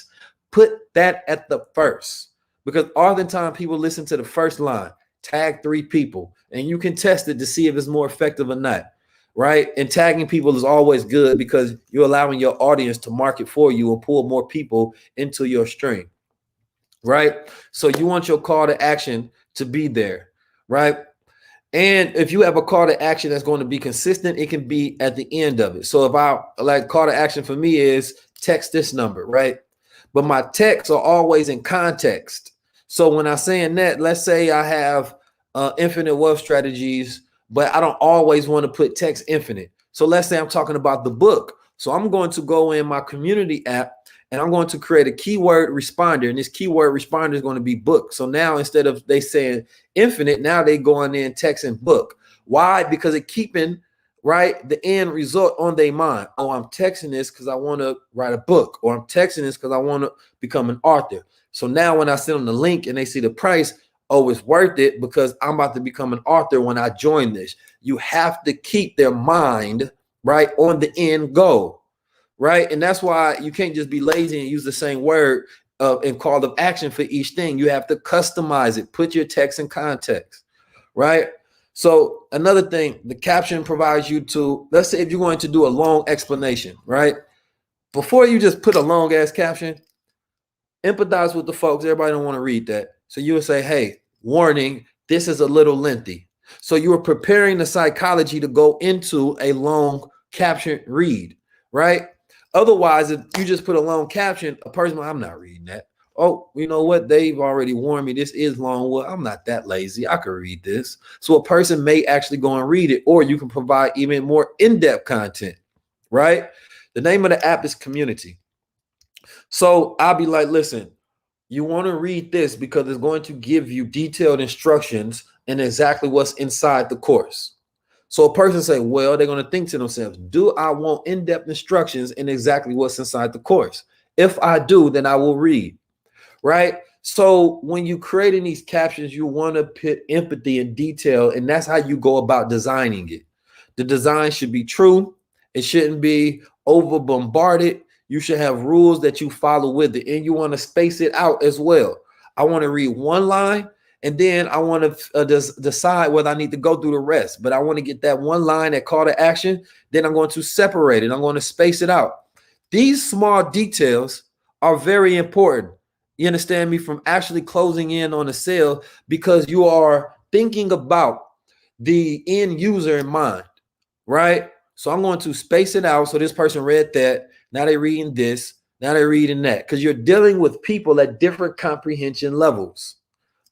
put that at the first, because oftentimes people listen to the first line, tag 3 people, and you can test it to see if it's more effective or not, right? And tagging people is always good because you're allowing your audience to market for you and pull more people into your stream, right? So you want your call to action to be there, right? And if you have a call to action that's going to be consistent, it can be at the end of it. So if I like call to action for me is text this number, right? But my texts are always in context. So when I'm saying that, let's say I have infinite wealth strategies, but I don't always want to put text infinite. So let's say I'm talking about the book. So I'm going to go in my community app and I'm going to create a keyword responder. And this keyword responder is going to be book. So now instead of they saying infinite, now they going in texting book. Why? Because it keeping right the end result on their mind. Oh, I'm texting this because I want to write a book, or I'm texting this because I want to become an author. So now when I send them the link and they see the price, oh, it's worth it because I'm about to become an author when I join this. You have to keep their mind right on the end goal. Right. And that's why you can't just be lazy and use the same word and call to action for each thing. You have to customize it, put your text in context. Right. So another thing, the caption provides you to, let's say if you're going to do a long explanation, right? Before you just put a long ass caption, empathize with the folks. Everybody don't want to read that. So you would say, hey, warning, this is a little lengthy. So you are preparing the psychology to go into a long caption read, right? Otherwise, if you just put a long caption, a person, I'm not reading that. Oh, you know what? They've already warned me. This is long. Well, I'm not that lazy. I could read this. So a person may actually go and read it, or you can provide even more in-depth content, right? The name of the app is Community. So I'll be like, listen, you want to read this because it's going to give you detailed instructions and exactly what's inside the course. So a person say, well, they're going to think to themselves, do I want in-depth instructions in exactly what's inside the course? If I do, then I will read, right? So when you creating these captions, you want to put empathy and detail, and that's how you go about designing it. The design should be true. It shouldn't be over bombarded. You should have rules that you follow with it, and you want to space it out as well. I want to read one line, and then I want to decide whether I need to go through the rest. But I want to get that one line, that call to action. Then I'm going to separate it. I'm going to space it out. These small details are very important. You understand me? From actually closing in on a sale, because you are thinking about the end user in mind, right? So I'm going to space it out. So this person read that. Now they're reading this. Now they're reading that. Because you're dealing with people at different comprehension levels,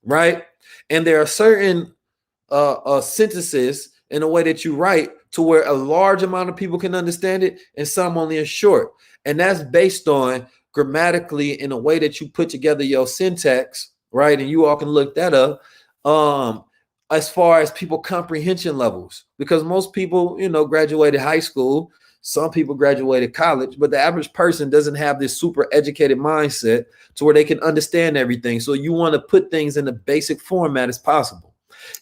right? And there are certain sentences in a way that you write to where a large amount of people can understand it and some only a short. And that's based on grammatically in a way that you put together your syntax, right? And you all can look that up. As far as people comprehension levels, because most people, you know, graduated high school, Some people graduated college, but the average person doesn't have this super educated mindset to where they can understand everything. So you want to put things in the basic format as possible.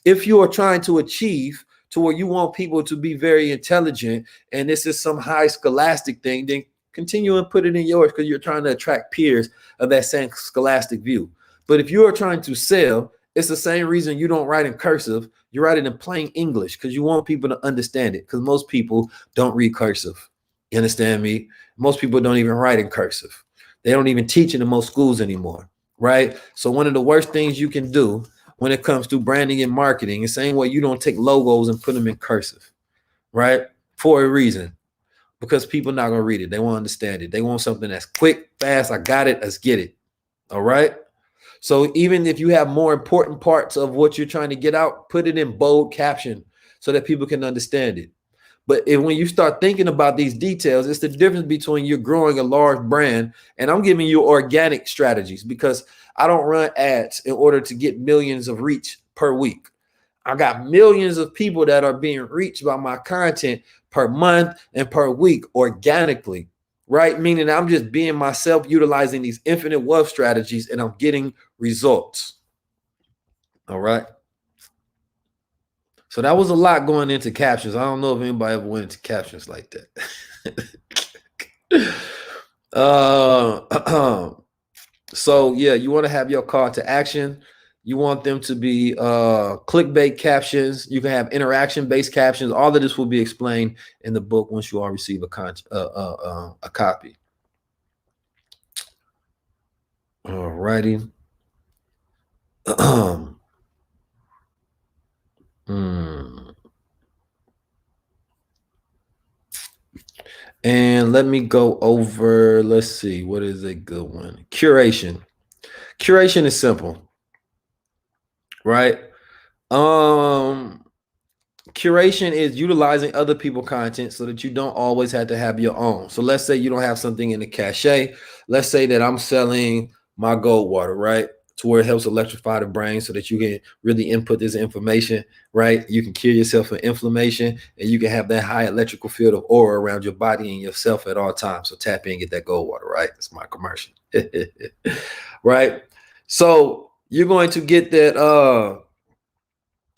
If you are trying to achieve to where you want people to be very intelligent and this is some high scholastic thing, then continue and put it in yours because you're trying to attract peers of that same scholastic view. But if you are trying to sell, it's the same reason you don't write in cursive. You write it in plain English because you want people to understand it, because most people don't read cursive. You understand me? Most people don't even write in cursive. They don't even teach it in most schools anymore, right? So one of the worst things you can do when it comes to branding and marketing is same way you don't take logos and put them in cursive, right? For a reason. Because people not going to read it. They won't understand it. They want something that's quick, fast. I got it. Let's get it. All right. So even if you have more important parts of what you're trying to get out, put it in bold caption so that people can understand it. But when you start thinking about these details, it's the difference between you growing a large brand and I'm giving you organic strategies, because I don't run ads in order to get millions of reach per week. I got millions of people that are being reached by my content per month and per week organically, right? Meaning I'm just being myself, utilizing these infinite wealth strategies, and I'm getting results. All right. So that was a lot going into captions. I don't know if anybody ever went into captions like that. So yeah, you want to have your call to action. You want them to be clickbait captions. You can have interaction-based captions. All of this will be explained in the book once you all receive a copy. All righty. And let me go over, let's see, what is a good one? Curation. Curation is simple, right? Curation is utilizing other people's content so that you don't always have to have your own. So let's say you don't have something in the cache. Let's say that I'm selling my gold water, right? To where it helps electrify the brain so that you can really input this information, right? You can cure yourself from inflammation and you can have that high electrical field of aura around your body and yourself at all times. So tap in and get that gold water, right? That's my commercial, right? So you're going to get that,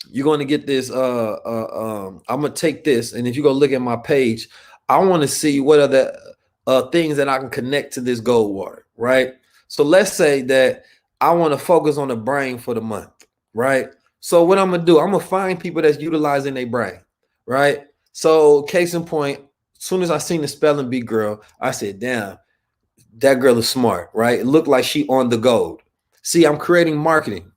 you're going to get this, I'm going to take this. And if you go look at my page, I want to see what are the things that I can connect to this gold water, right? So let's say that I want to focus on the brain for the month, right? So what I'm going to do, I'm going to find people that's utilizing their brain, right? So case in point, as soon as I seen the spelling bee girl, I said, damn, that girl is smart, right? It looked like she on the gold. See, I'm creating marketing,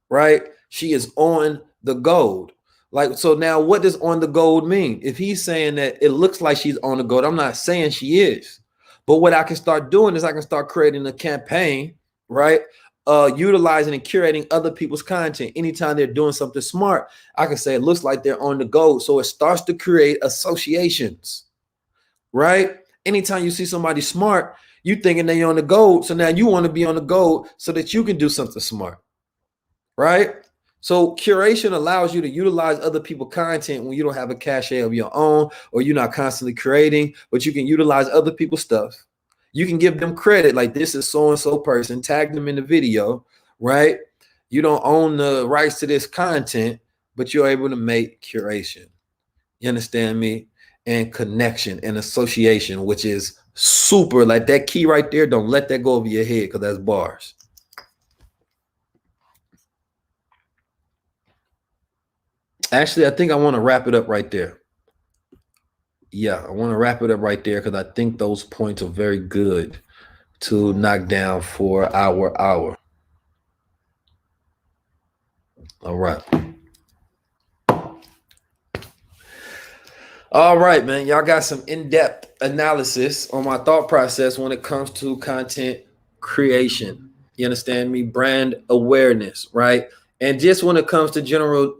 right? She is on the gold. Like, so now what does on the gold mean? If he's saying that it looks like she's on the gold, I'm not saying she is. But what I can start doing is I can start creating a campaign, right? Utilizing and curating other people's content. Anytime they're doing something smart, I can say it looks like they're on the gold. So it starts to create associations, right? Anytime you see somebody smart, you thinking they're on the gold. So now you want to be on the gold so that you can do something smart, right? So curation allows you to utilize other people's content when you don't have a cache of your own or you're not constantly creating, but you can utilize other people's stuff. You can give them credit, like this is so-and-so person, tag them in the video, right? You don't own the rights to this content, but you're able to make curation. You understand me? And connection and association, which is super, like that key right there. Don't let that go over your head because that's bars. Actually, I think I want to wrap it up right there. Yeah, I want to wrap it up right there because I think those points are very good to knock down for our hour. All right. All right, man. Y'all got some in-depth analysis on my thought process when it comes to content creation. You understand me? Brand awareness, right? And just when it comes to general,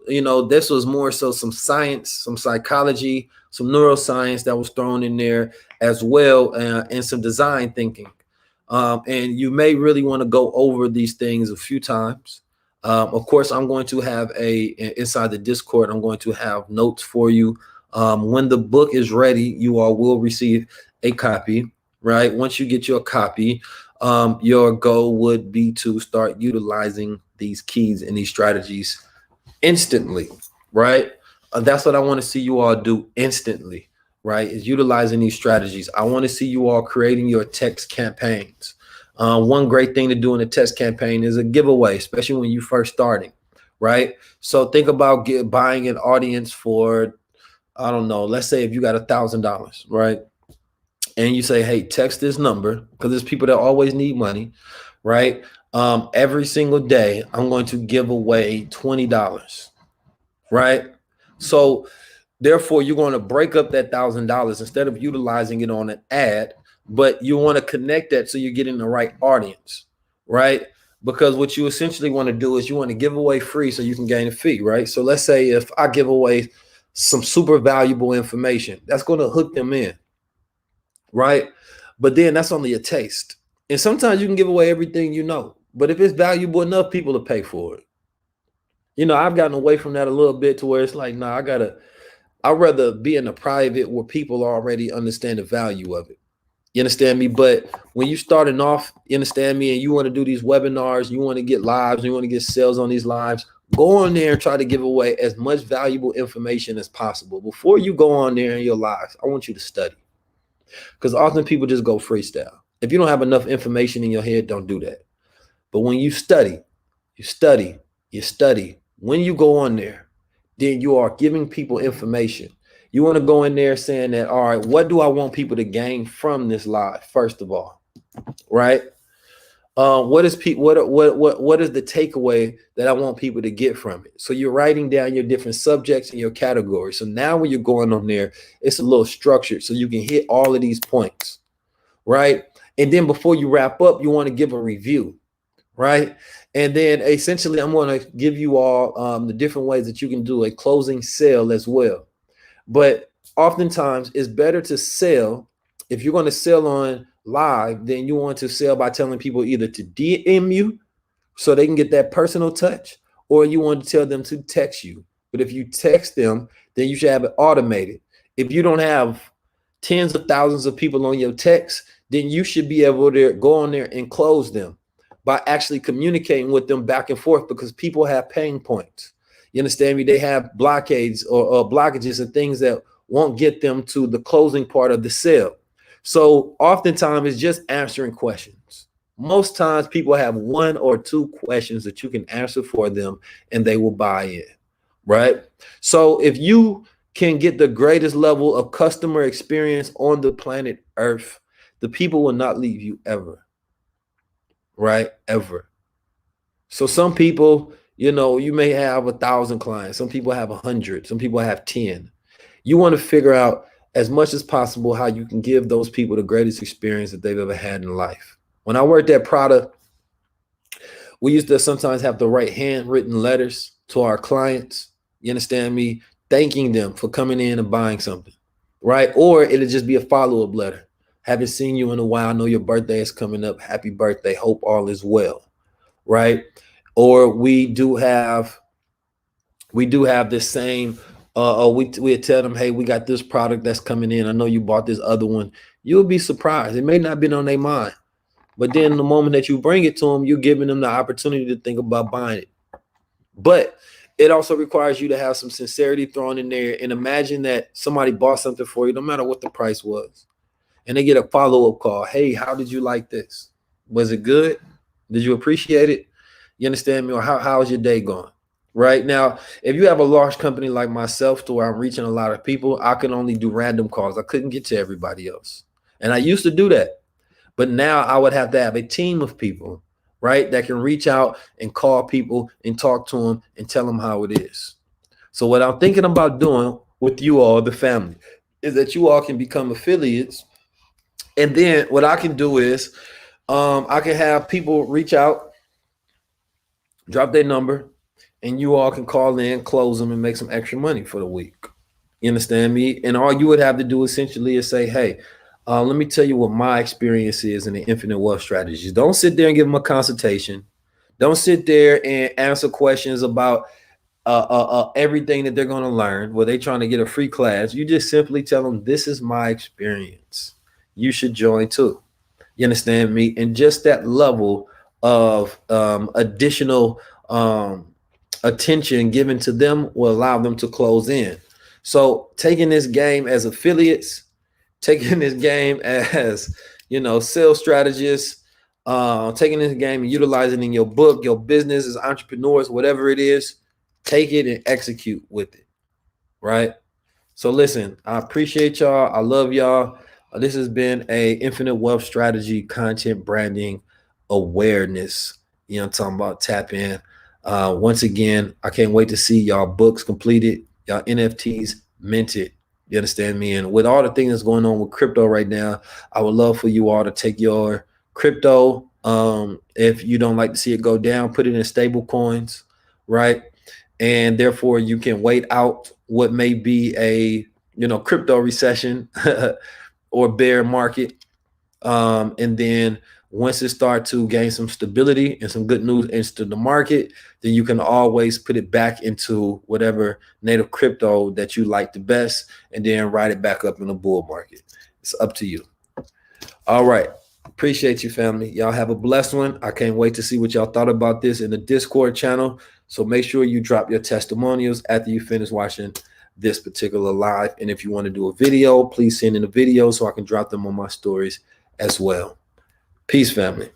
this was more so some science, some psychology, some neuroscience that was thrown in there as well, and some design thinking. And you may really want to go over these things a few times. Of course, I'm going to have inside the Discord, I'm going to have notes for you When the book is ready, you all will receive a copy, right? Once you get your copy, your goal would be to start utilizing these keys and these strategies instantly, right? That's what I want to see you all do instantly, right? Is utilizing these strategies. I want to see you all creating your text campaigns. One great thing to do in a text campaign is a giveaway, especially when you're first starting, right? So think about buying an audience for, I don't know, let's say if you got $1,000, right? And you say, hey, text this number, because there's people that always need money, right? Every single day, I'm going to give away $20, right? So therefore, you're going to break up that $1,000 instead of utilizing it on an ad, but you want to connect that so you're getting the right audience, right? Because what you essentially want to do is you want to give away free so you can gain a fee, right? So let's say if I give away some super valuable information, that's going to hook them in, right? But then that's only a taste. And sometimes you can give away everything you know, but if it's valuable enough, people to pay for it. I've gotten away from that a little bit to where it's like, nah, I'd rather be in a private where people already understand the value of it. You understand me? But when you starting off, you understand me, and you want to do these webinars, you want to get lives, you want to get sales on these lives, go on there and try to give away as much valuable information as possible. Before you go on there in your lives, I want you to study. Because often people just go freestyle. If you don't have enough information in your head, don't do that. But when you study, you study, you study. When you go on there, then you are giving people information. You want to go in there saying that, all right, what do I want people to gain from this live? First of all, right? What is what is the takeaway that I want people to get from it? So you're writing down your different subjects and your categories. So now when you're going on there, it's a little structured so you can hit all of these points, right? And then before you wrap up, you want to give a review, right? And then essentially, I'm going to give you all the different ways that you can do a closing sale as well. But oftentimes, it's better to sell. If you're going to sell on live, then you want to sell by telling people either to DM you so they can get that personal touch, or you want to tell them to text you. But if you text them, then you should have it automated. If you don't have tens of thousands of people on your text, then you should be able to go on there and close them by actually communicating with them back and forth, because people have pain points. You understand me? They have blockades or blockages and things that won't get them to the closing part of the sale. So oftentimes it's just answering questions. Most times people have one or two questions that you can answer for them and they will buy in, right? So if you can get the greatest level of customer experience on the planet Earth, the people will not leave you ever. Right? Ever. So some people, you may have 1,000 clients. Some people have 100. Some people have 10. You want to figure out as much as possible how you can give those people the greatest experience that they've ever had in life. When I worked at Prada, we used to sometimes have to write handwritten letters to our clients. You understand me? Thanking them for coming in and buying something, right? Or it'll just be a follow-up letter. Haven't seen you in a while. I know your birthday is coming up. Happy birthday. Hope all is well. Right. Or we do have this same, we tell them, hey, we got this product that's coming in. I know you bought this other one. You'll be surprised. It may not have been on their mind, but then the moment that you bring it to them, you're giving them the opportunity to think about buying it. But it also requires you to have some sincerity thrown in there, and imagine that somebody bought something for you, no matter what the price was. And they get a follow-up call. Hey, how did you like this? Was it good? Did you appreciate it? You understand me? Or how's your day going? Right now, if you have a large company like myself to where I'm reaching a lot of people, I can only do random calls. I couldn't get to everybody else. And I used to do that. But now I would have to have a team of people, right, that can reach out and call people and talk to them and tell them how it is. So what I'm thinking about doing with you all, the family, is that you all can become affiliates. And then what I can do is I can have people reach out, drop their number, and you all can call in, close them, and make some extra money for the week. You understand me? And all you would have to do essentially is say, hey, let me tell you what my experience is in the infinite wealth strategies. Don't sit there and give them a consultation. Don't sit there and answer questions about everything that they're going to learn, where they're trying to get a free class, you just simply tell them, this is my experience. You should join too. You understand me? And just that level of additional attention given to them will allow them to close in. So taking this game as affiliates, taking this game as, sales strategists, taking this game and utilizing it in your book, your business as entrepreneurs, whatever it is, take it and execute with it, right? So listen, I appreciate y'all. I love y'all. This has been a Infinite Wealth Strategy content branding awareness. I'm talking about. Tap in. Once again, I can't wait to see y'all books completed, y'all NFTs minted. You understand me? And with all the things that's going on with crypto right now, I would love for you all to take your crypto. If you don't like to see it go down, put it in stable coins, right? And therefore you can wait out what may be a crypto recession or bear market, and then once it starts to gain some stability and some good news into the market, then you can always put it back into whatever native crypto that you like the best, and then ride it back up in the bull market. It's up to you. All right. Appreciate you, family. Y'all have a blessed one. I can't wait to see what y'all thought about this in the Discord channel. So make sure you drop your testimonials after you finish watching this particular live. And if you want to do a video, please send in a video so I can drop them on my stories as well. Peace, family.